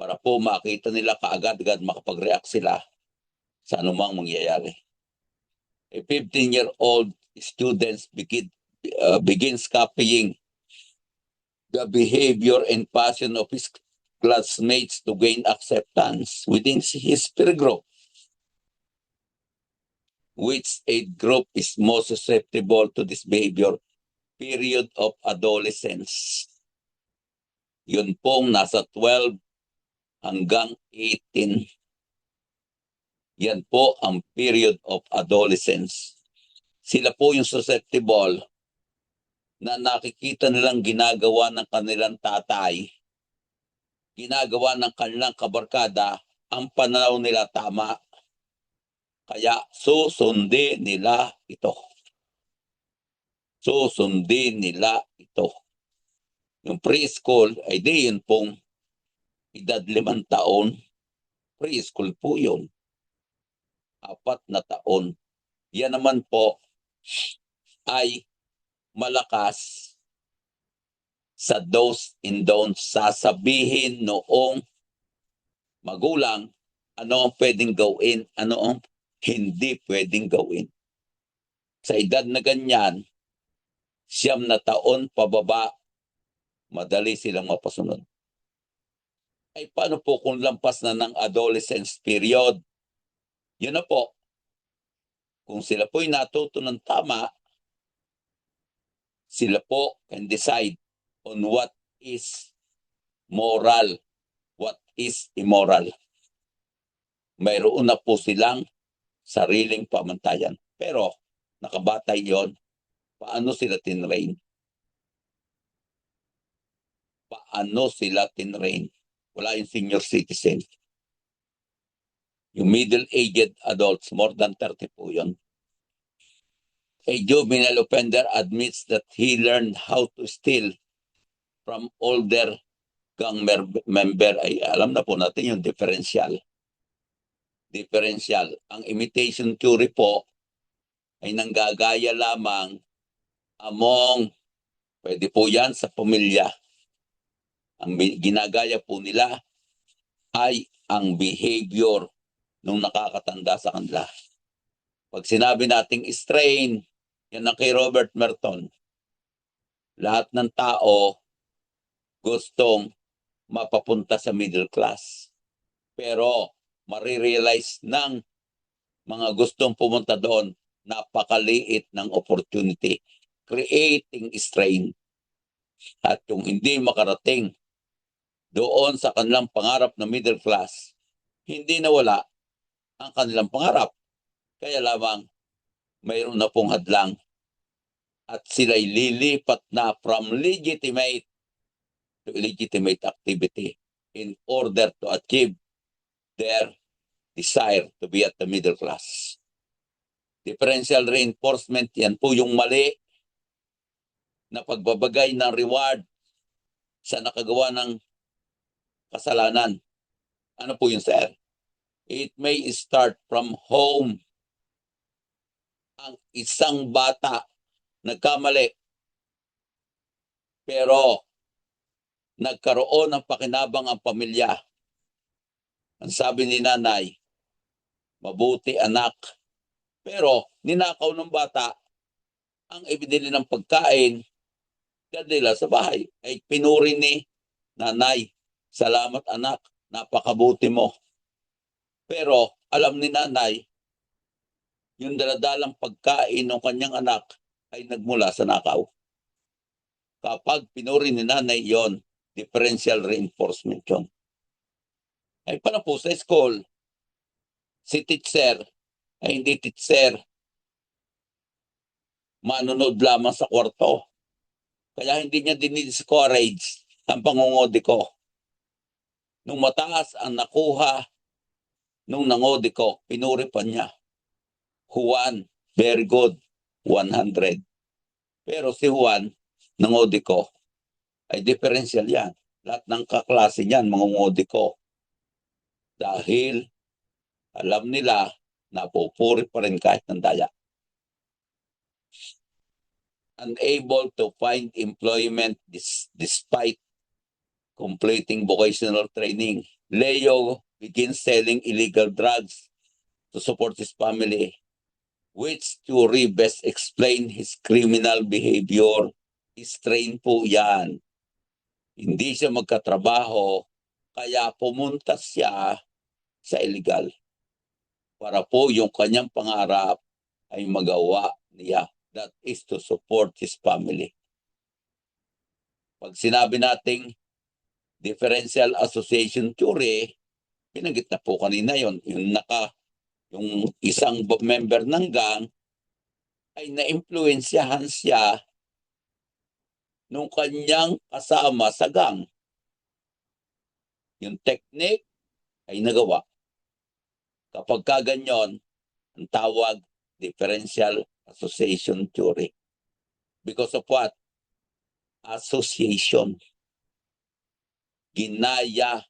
para po makita nila kaagad-agad, makapag-react sila sa anumang mangyayari. A 15-year-old student begins copying the behavior and passion of his classmates to gain acceptance within his peer group. Which age group is most susceptible to this behavior? Period of adolescence. Yun pong nasa 12 hanggang 18. Yan po ang period of adolescence. Sila po yung susceptible na nakikita nilang ginagawa ng kanilang tatay, ginagawa ng kanilang kabarkada, ang pananaw nila tama. Kaya susundin nila ito. Susundin nila ito. Yung preschool, ay di yun pong edad 5 taon. Preschool po yun. 4 na taon. Yan naman po ay malakas sa do's and don'ts. Sasabihin noong magulang ano ang pwedeng gawin, ano ang hindi pwedeng gawin. Sa edad na ganyan, 9 na taon pababa, madali silang mapasunod. Ay paano po kung lampas na ng adolescence period? Yun na po. Kung sila po'y natuto ng tama, sila po can decide on what is moral, what is immoral. Mayroon na po silang sariling pamantayan. Pero nakabatay yon, paano sila tinrain? Paano sila tinrain? Wala yung senior citizen. Yung middle-aged adults, more than 30 po yun. A juvenile offender admits that he learned how to steal from older gang member. Ay alam na po natin yung differential. Differential. Ang imitation theory po ay nanggagaya lamang among, pwede po yan sa pamilya. Ang ginagaya po nila ay ang behavior nung nakakatanda sa kanila. Pag sinabi nating strain, yan ang kay Robert Merton. Lahat ng tao gustong mapapunta sa middle class. Pero marirealize ng mga gustong pumunta doon, napakaliit ng opportunity, creating strain. At yung hindi makarating doon sa kanilang pangarap na middle class, hindi nawala ang kanilang pangarap. Kaya lamang mayroon na pong hadlang at sila'y lilipat na from legitimate to illegitimate activity in order to achieve their desire to be at the middle class. Differential reinforcement, yan po yung mali na pagbabagay ng reward sa nakagawa ng kasalanan. Ano po yun, sir? It may start from home. Ang isang bata nagkamali, pero nagkaroon ng pakinabang ang pamilya. Ang sabi ni nanay, mabuti anak. Pero ninakaw ng bata ang ibinili ng pagkain nila sa bahay. Ay pinuri ni nanay, salamat anak, napakabuti mo. Pero alam ni nanay, yung daladalang pagkain ng kanyang anak ay nagmula sa nakaw. Kapag pinuri ni nanay yon, differential reinforcement yon. Ay pala po sa school, si teacher ay hindi teacher, manunod lamang sa kwarto. Kaya hindi niya din-discourage ang pangungodi ko. Nung mataas ang nakuha nung nangodi ko, pinuri pa niya. Juan, very good, 100. Pero si Juan, nangodi ko, ay differential yan. Lahat ng kaklase niyan, mangungodi ko. Dahil alam nila na pupuri pa rin kahit ng daya. Unable to find employment despite completing vocational training, Leo begins selling illegal drugs to support his family, which theory best explain his criminal behavior. Strain po yan. Hindi siya magkatrabaho, kaya pumunta siya sa illegal para po yung kanyang pangarap ay magawa niya. That is to support his family. Pag sinabi nating differential association theory, pinanggit na po kanina yon, yung isang member ng gang ay na-impluensyahan siya nung kanyang kasama sa gang. Yung technique ay nagawa. Kapag kaganyan, ang tawag differential association theory. Because of what? Association. Ginaya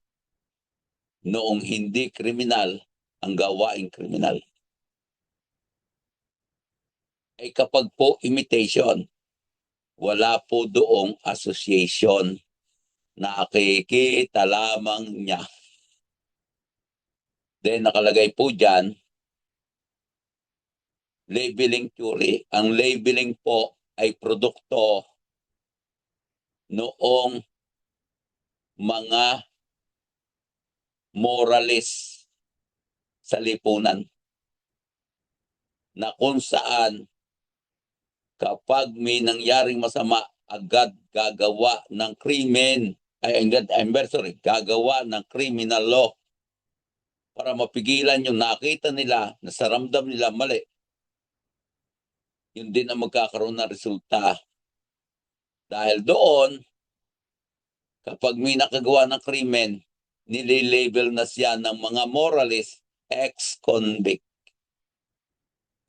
noong hindi kriminal ang gawaing kriminal. Ay kapag po imitation, wala po doong association, nakikita lamang niya. Then nakalagay po dyan, labeling theory. Ang labeling po ay produkto noong mga moralist sa lipunan na kung saan kapag may nangyaring masama, agad gagawa ng krimen, gagawa ng criminal law para mapigilan yung nakita nila na sa ramdam nila mali. Yun din ang magkakaroon ng resulta. Dahil doon, kapag may nakagawa ng krimen, nililabel na siya ng mga moralist ex-convict.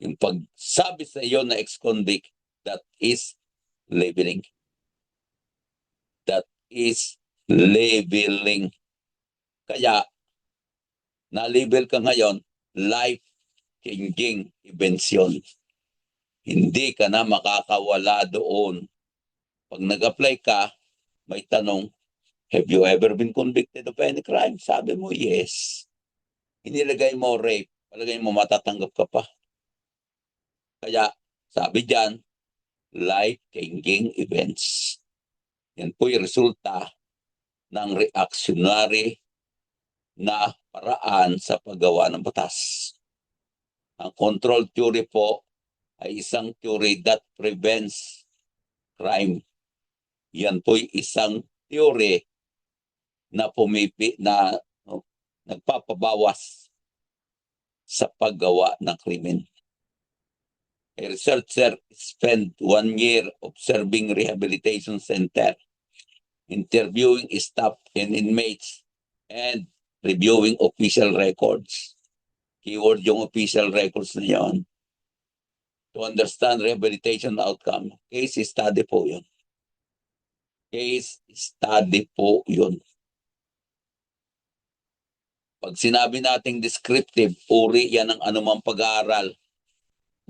Yung pagsabi sa iyo na ex-convict, that is labeling. That is labeling. Kaya, na-label ka ngayon, life-changing events yun. Hindi ka na makakawala doon. Pag nag-apply ka, may tanong, have you ever been convicted of any crime? Sabi mo, yes. Inilagay mo rape, palagay mo matatanggap ka pa. Kaya, sabi dyan, life-changing events. Yan po yung resulta ng reactionary na paraan sa paggawa ng batas. Ang control theory po ay isang theory that prevents crime. Yan po yung isang theory na nagpapabawas sa paggawa ng krimen. A researcher spent 1 year observing rehabilitation center, interviewing staff and inmates, and reviewing official records. Keyword yung official records na yun. To understand rehabilitation outcome. Case study po yun. Case study po yun. Pag sinabi nating descriptive, uri yan ng anumang pag-aaral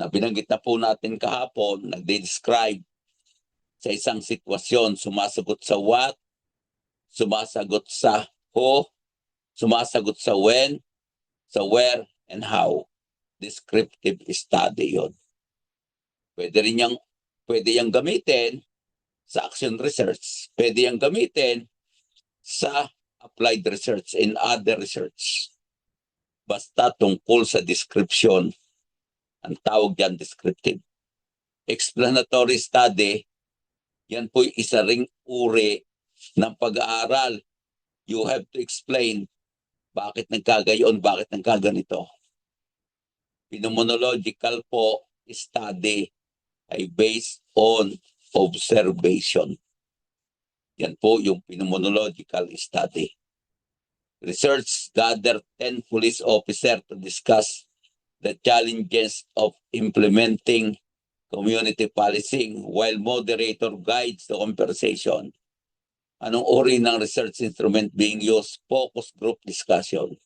na binanggit na po natin kahapon, nagde-describe sa isang sitwasyon, sumasagot sa what, sumasagot sa who, sumasagot sa when, sa where, and how. Descriptive study yon. Pwede yang gamitin sa action research. Pwede yang gamitin sa applied research and other research. Basta tungkol sa description, ang tawag yan descriptive. Explanatory study, yan po'y isa ring uri ng pag-aaral. You have to explain bakit nagkagayon, bakit nagkaganito. Phenomenological po study ay based on observation. Yan po yung phenomenological study. Research gathered 10 police officers to discuss the challenges of implementing community policing while moderator guides the conversation. Anong uri ng research instrument being used? Focus group discussion.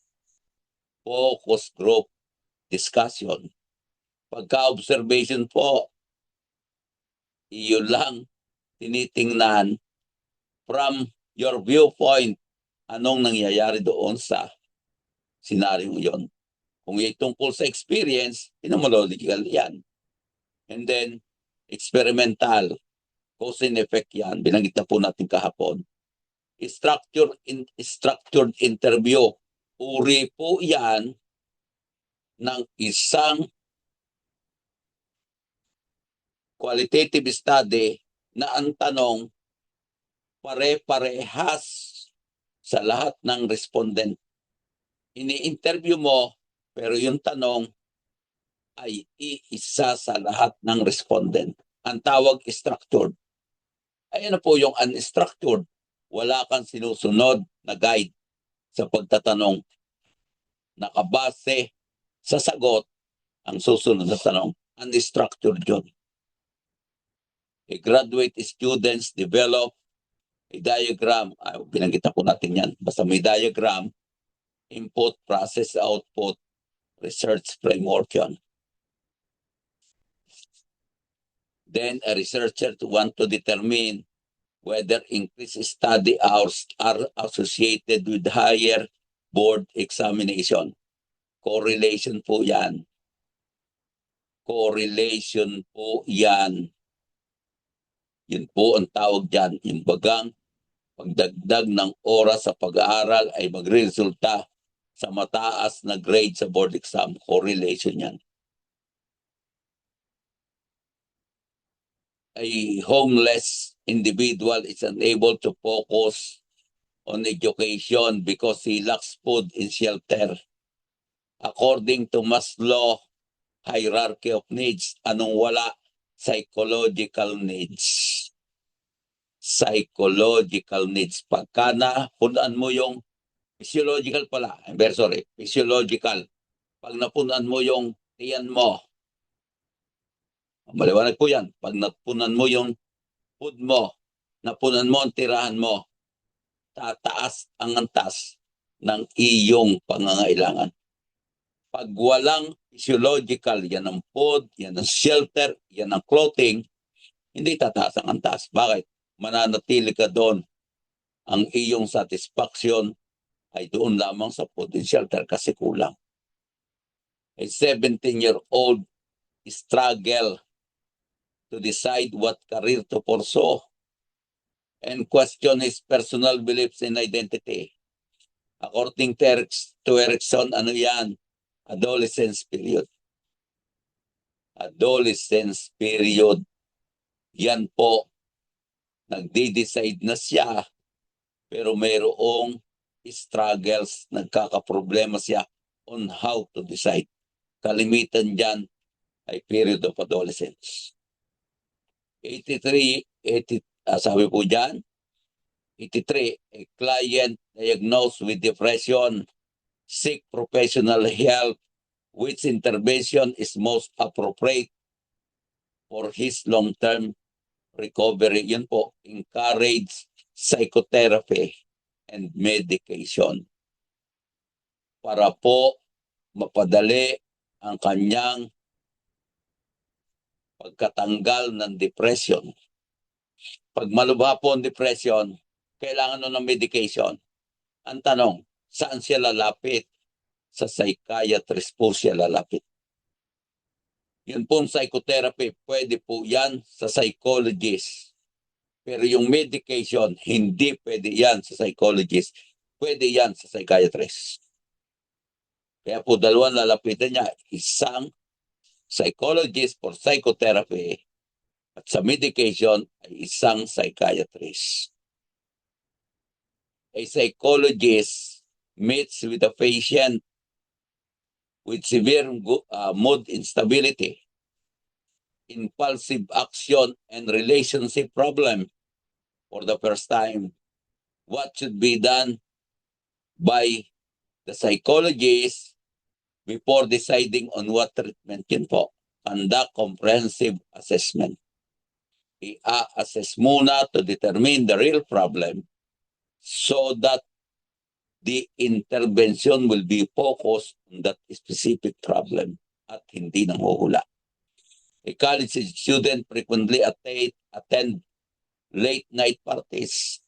Focus group discussion. Pagka-observation po, iyon lang tinitingnan from your viewpoint anong nangyayari doon sa senaryo yon. Kung yung tungkol sa experience, phenomenological yan. And then, experimental, cause and effect yan. Binanggit na po natin kahapon. Structured interview, uri po yan ng isang qualitative study na ang tanong pare-parehas sa lahat ng respondent. Ini-interview mo, pero yung tanong ay iisa sa lahat ng respondent. Ang tawag structured. Ayan na po yung unstructured. Wala kang sinusunod na guide sa pagtatanong. Nakabase sa sagot ang susunod na tanong. Unstructured yun. Graduate students develop a diagram. Binanggit na po natin yan. Basta may diagram, input, process, output, research framework yun. Then a researcher want to determine whether increased study hours are associated with higher board examination. Correlation po yan. Correlation po yan. Yun po ang tawag dyan. Yung bagang pagdagdag ng oras sa pag-aaral ay magresulta sa mataas na grade sa board exam. Correlation yan. A homeless individual is unable to focus on education because he lacks food and shelter. According to Maslow hierarchy of needs, anong wala? Psychological needs. Psychological needs. Pagka napunan mo yung physiological pala, physiological. Pag napunan mo yung tiyan mo, maliwanag po yan. Pag napunan mo yung food mo, napunan mo ang tirahan mo, tataas ang antas ng iyong pangangailangan. Pag walang physiological, yan ang food, yan ang shelter, yan ang clothing, hindi tataas ang antas. Bakit? Mananatili ka doon. Ang iyong satisfaction ay doon lamang sa food and shelter kasi kulang. A 17-year-old struggle to decide what career to pursue and question his personal beliefs and identity. According to Erikson, ano yan? Adolescence period. Adolescence period. Yan po, nagde-decide na siya, pero mayroong struggles, nagkakaproblema siya on how to decide. Kalimitan dyan ay period of adolescence. 83, sabi po dyan, 83, a client diagnosed with depression, seek professional help, which intervention is most appropriate for his long-term recovery. Yun po, encourage psychotherapy and medication. para po mapadali ang kanyang pagkatanggal ng depression. Pag malubha po ang depression, kailangan ng medication. Ang tanong, saan siya lalapit? Sa psychiatrist po siya lalapit. Yun pong psychotherapy, pwede po yan sa psychologist. Pero yung medication, hindi pwede yan sa psychologist. Pwede yan sa psychiatrist. Kaya po dalawang lalapitan niya, isang psychologist for psychotherapy at sa medication ay isang psychiatrist. A psychologist meets with a patient with severe mood instability, impulsive action, and relationship problem for the first time. What should be done by the psychologist before deciding on what treatment? Yun po, conduct comprehensive assessment. I-assess muna to determine the real problem so that the intervention will be focused on that specific problem at hindi nanghuhula. A college student frequently attend late night parties,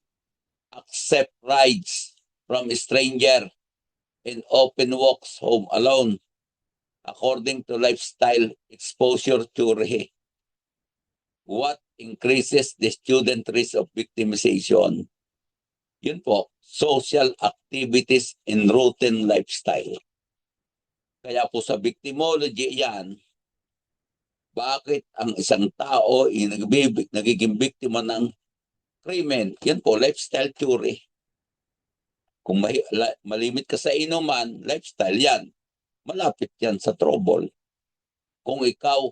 accept rides from a stranger, and often walks home alone according to lifestyle exposure theory. What increases the student risk of victimization? Yun po, social activities and routine lifestyle. Kaya po sa victimology yan, bakit ang isang tao ay nagiging biktima ng krimen? Yan po, lifestyle theory. Kung malimit ka sa inuman, lifestyle yan. Malapit yan sa trouble. Kung ikaw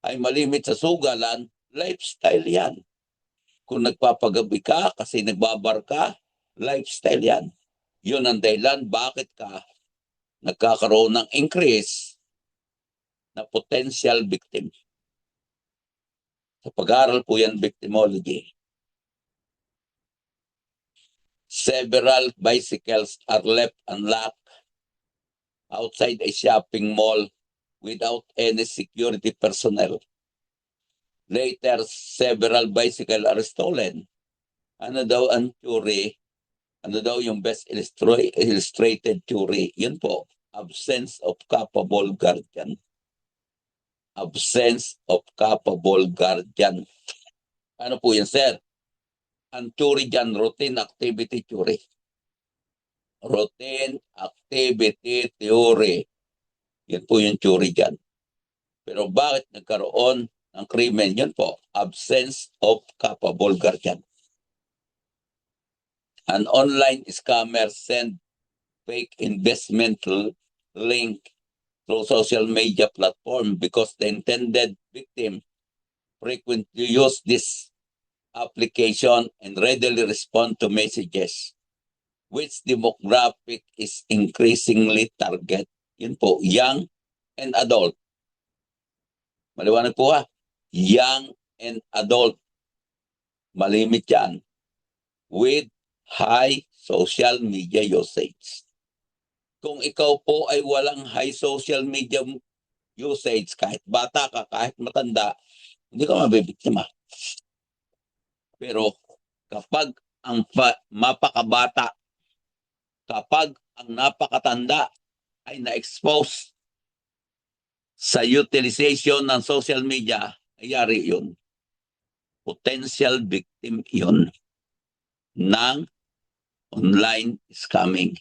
ay malimit sa sugalan, lifestyle yan. Kung nagpapagabi ka kasi nagbabar ka, lifestyle yan. Yun ang dahilan bakit ka nagkakaroon ng increase na potential victim. Sa pag-aaral po yan, victimology. Several bicycles are left unlocked outside a shopping mall without any security personnel. Later, several bicycles are stolen. Ano daw ang theory? Ano daw yung best illustrated theory? Yun po, absence of capable guardian. Absence of capable guardian. Ano po yan, sir? Ang theory dyan, routine activity theory. Routine activity theory. Yan po yung theory dyan. Pero bakit nagkaroon ng krimen? Yun po, absence of capable guardian. An online scammer send fake investment link through social media platform because the intended victim frequently use this application and readily respond to messages. Which demographic is increasingly target? Yun po, young and adult. Maliwanag po ha? Young and adult. Malimit yan. With high social media usage. Kung ikaw po ay walang high social media usage, kahit bata ka, kahit matanda, hindi ka mabibiktima. Pero kapag ang mapakabata, kapag ang napakatanda ay na-expose sa utilization ng social media, ayari yun. Potential victim yun ng online scamming.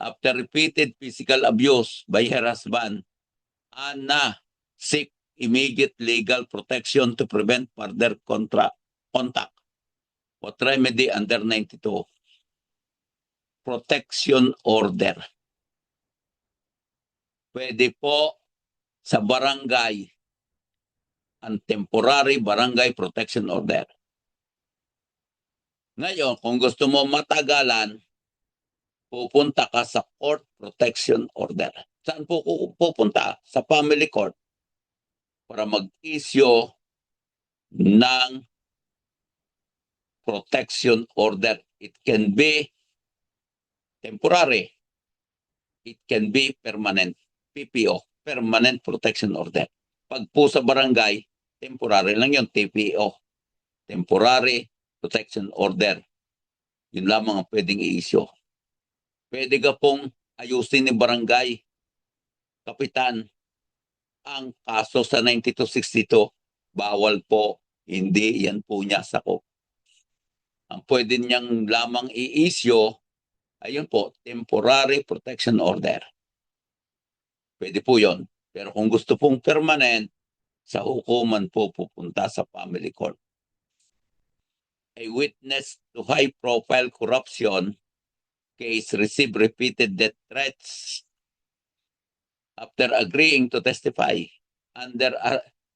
After repeated physical abuse by her husband, Anna seek immediate legal protection to prevent further contact. What remedy under 92? Protection order. Pwede po sa barangay ang temporary barangay protection order. Ngayon, kung gusto mo matagalan, pupunta ka sa court protection order. Saan po pupunta? Sa family court para mag-issue ng protection order. It can be temporary, it can be permanent, PPO, Permanent Protection Order. Pag po sa barangay, temporary lang yun, TPO, Temporary Protection Order. Yun lamang ang pwedeng i-issue. Pwede ka pong ayusin ni barangay kapitan ang kaso sa 9262, bawal po, hindi yan po niya sakop. Ang pwede niyang lamang i-issue, ayun po, Temporary Protection Order. Pwede po yon. Pero kung gusto pong permanent, sa hukuman po pupunta sa family court. A witness to high-profile corruption case received repeated death threats after agreeing to testify under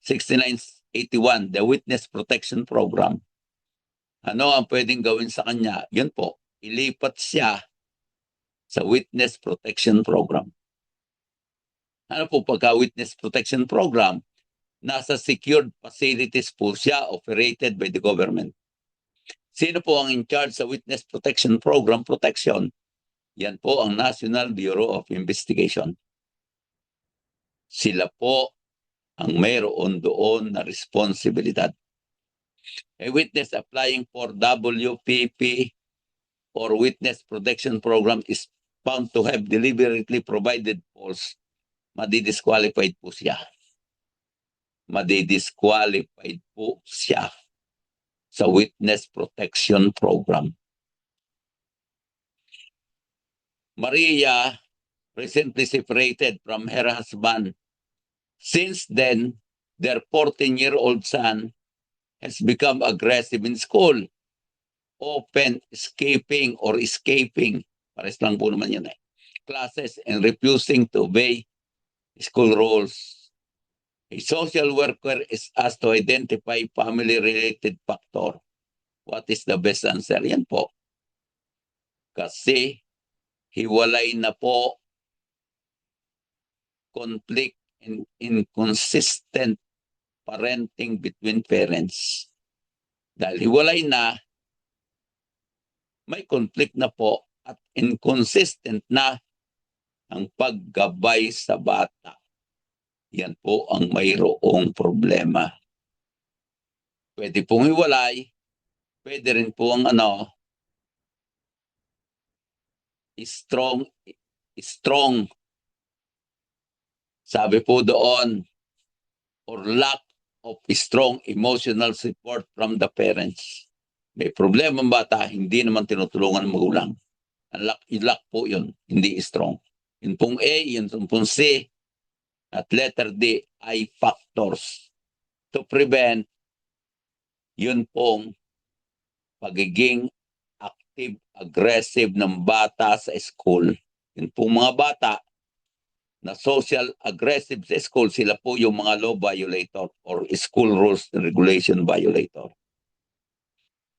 6981, the Witness Protection Program. Ano ang pwedeng gawin sa kanya? Yun po, ilipat siya sa Witness Protection Program. Ano po pagka Witness Protection Program? Nasa secured facilities po siya operated by the government. Sino po ang in charge sa Witness Protection Program protection? Yan po ang National Bureau of Investigation. Sila po ang mayroon doon na responsibilidad. A witness applying for WPP or Witness Protection Program is found to have deliberately provided false, madidisqualified po siya. Madidisqualified po siya sa Witness Protection Program. Maria recently separated from her husband. Since then, their 14-year-old son has become aggressive in school, often escaping, pares lang po naman yun classes and refusing to obey school rules. A social worker is asked to identify family-related factor. What is the best answer? Yan po. Kasi hiwalay na po, conflict and inconsistent parenting between parents. Dahil hiwalay na, may conflict na po at inconsistent na ang paggabay sa bata. Yan po ang mayroong problema. Pwede pong hiwalay, pwede rin po ang strong, sabi po doon, or lack of strong emotional support from the parents. May problema ang bata, hindi naman tinutulungan ng magulang. Yung lack po yun, hindi strong. Yun pong A, yun pong C, at letter D ay factors to prevent yun pong pagiging active, aggressive ng bata sa school. Yun pong mga bata na social aggressive sa school, sila po yung mga law violator or school rules and regulation violator.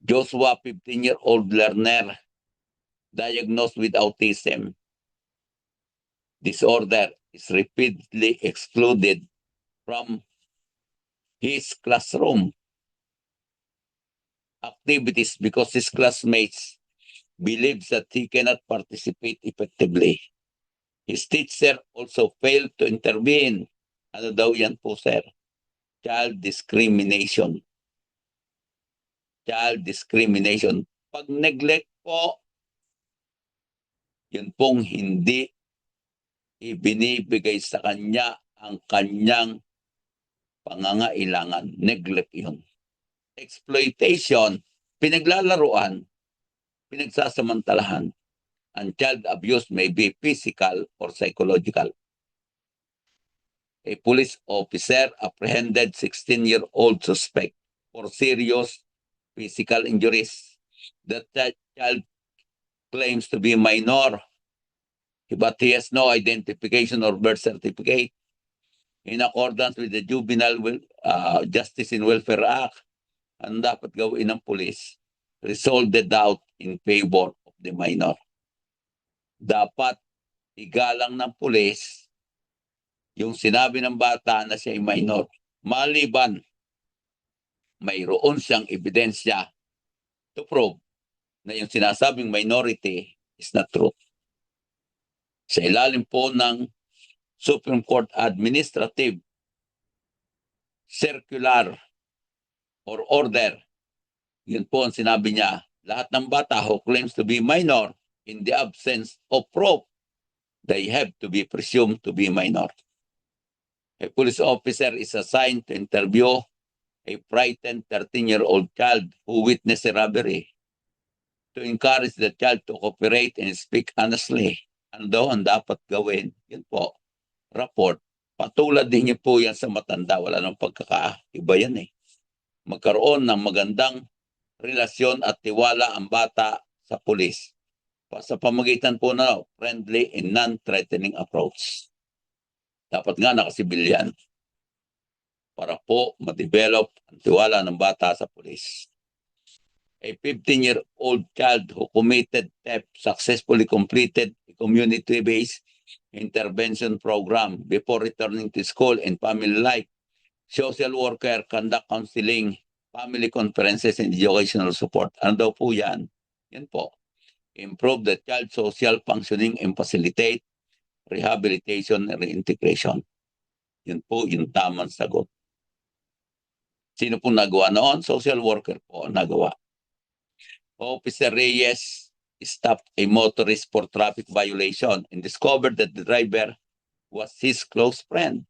Joshua, 15-year-old learner, diagnosed with autism disorder, is repeatedly excluded from his classroom activities because his classmates believe that he cannot participate effectively. His teacher also failed to intervene. Ano daw yan po, sir? Child discrimination. Child discrimination. Pag neglect po, yun pong hindi ibinibigay sa kanya ang kanyang pangangailangan. Neglect yun. Exploitation, pinaglalaruan, pinagsasamantalahan. And child abuse may be physical or psychological. A police officer apprehended 16-year-old suspect for serious physical injuries. The child claims to be minor, but he has no identification or birth certificate. In accordance with the Juvenile Justice and Welfare Act, ang dapat gawin ng police, resolve the doubt in favor of the minor. Dapat igalang ng police yung sinabi ng bata na siya ay minor. Maliban, mayroon siyang ebidensya to prove na yung sinasabing minority is not true. sa ilalim po ng Supreme Court Administrative Circular or Order. Yun po ang sinabi niya, lahat ng bata who claims to be minor in the absence of proof, they have to be presumed to be minor. A police officer is assigned to interview a frightened 13-year-old child who witnessed a robbery to encourage the child to cooperate and speak honestly. Ano daw ang dapat gawin? Yun po, report. Patulad din niyo po yan sa matanda. Wala nang pagkakaiba yan eh. Magkaroon ng magandang relasyon at tiwala ang bata sa pulis sa pamagitan po na friendly and non-threatening approach. Dapat nga nakasibilyan para po ma-develop ang tiwala ng bata sa pulis. A 15-year-old child who committed theft successfully completed a community-based intervention program before returning to school and family life. Social worker conduct counseling, family conferences, and educational support. Ano daw po yan? Yan po. Improve the child social functioning and facilitate rehabilitation and reintegration. Yun po yung tamang sagot. Sino po nagawa noon? Social worker po nagawa. Officer Reyes stopped a motorist for traffic violation and discovered that the driver was his close friend.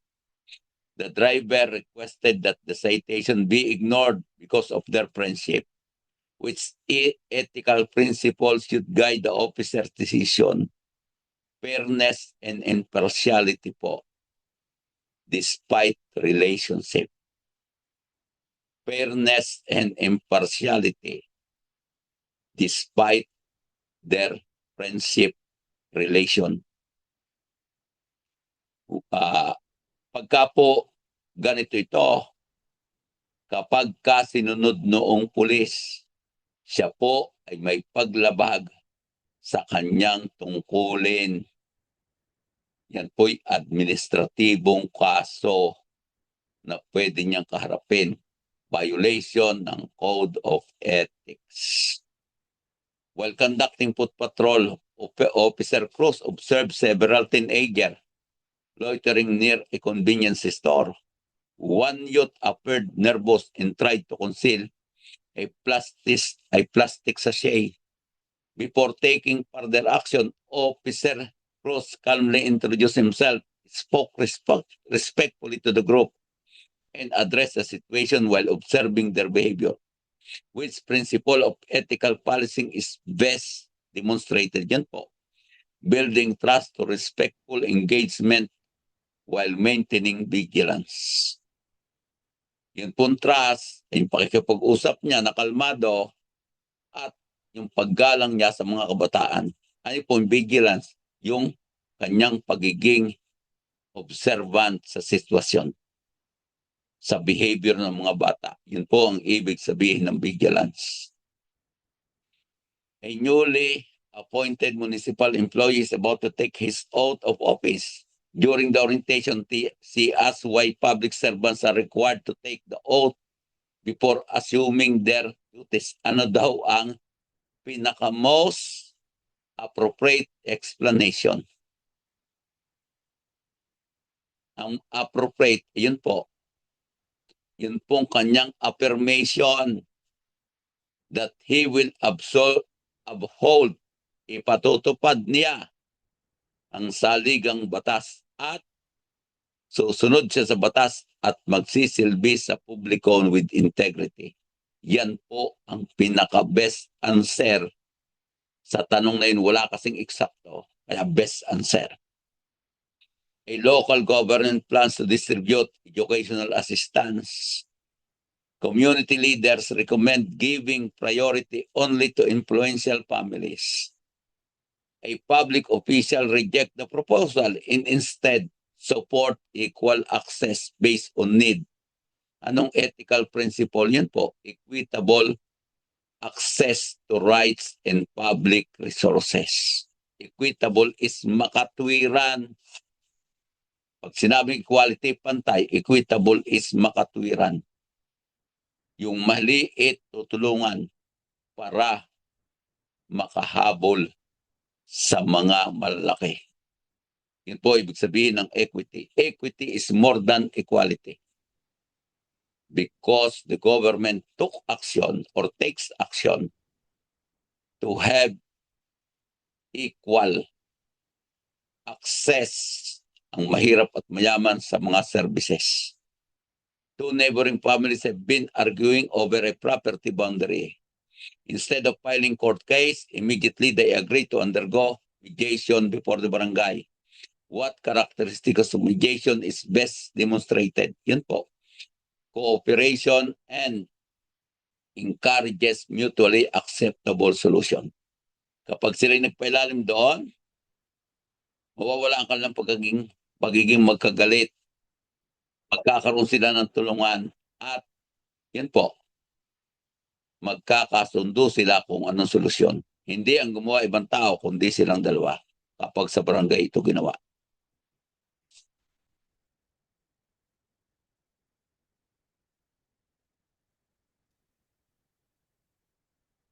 The driver requested that the citation be ignored because of their friendship, which ethical principles should guide the officer's decision. Fairness and impartiality po, despite relationship. Fairness and impartiality, despite their friendship relation. Pagka po ganito ito, kapag ka sinunod noong pulis, siya po ay may paglabag sa kanyang tungkulin. Yan po'y administratibong kaso na pwede niyang kaharapin. Violation ng Code of Ethics. While conducting foot patrol, Officer Cruz observed several teenagers loitering near a convenience store. One youth appeared nervous and tried to conceal a plastic sachet. Before taking further action, Officer Cruz calmly introduced himself, spoke respectfully to the group, and addressed the situation while observing their behavior. Which principle of ethical policing is best demonstrated? Yan po. Building trust to respectful engagement while maintaining vigilance. Yung pong trust, yung pakikipag-usap niya na kalmado at yung paggalang niya sa mga kabataan. Ano pong vigilance? Yung kanyang pagiging observant sa sitwasyon, sa behavior ng mga bata. Yun po ang ibig sabihin ng vigilance. A newly appointed municipal employee is about to take his oath of office. During the orientation, she asked why public servants are required to take the oath before assuming their duties. Ano daw ang pinaka-most appropriate explanation? Ang appropriate, yun po. Yun pong kanyang affirmation that he will uphold, ipatutupad niya ang saligang batas at susunod siya sa batas at magsisilbi sa publiko with integrity. Yan po ang pinaka-best answer sa tanong na yun. Wala kasing eksakto, kaya best answer. A local government plans to distribute educational assistance. Community leaders recommend giving priority only to influential families. A public official reject the proposal and instead support equal access based on need. Anong ethical principle yan po? Equitable access to rights and public resources. Equitable is makatwiran. Pag sinabing equality, pantay, equitable is makatwiran. Yung maliit tutulungan para makahabol sa mga malaki. Yun po ibig sabihin ng equity. Equity is more than equality. Because the government took action or takes action to have equal access ang mahirap at mayaman sa mga services. Two neighboring families have been arguing over a property boundary. Instead of filing court case, immediately they agree to undergo mediation before the barangay. What characteristics of mediation is best demonstrated? Yun po. Cooperation and encourages mutually acceptable solution. Kapag sila nagpailalim doon, mawawala ang kanilang pagiging magkagalit. Magkakaroon sila ng tulungan at yan po, magkakasundo sila kung anong solusyon. Hindi ang gumawa ibang tao, kundi silang dalawa kapag sa barangay ito ginawa.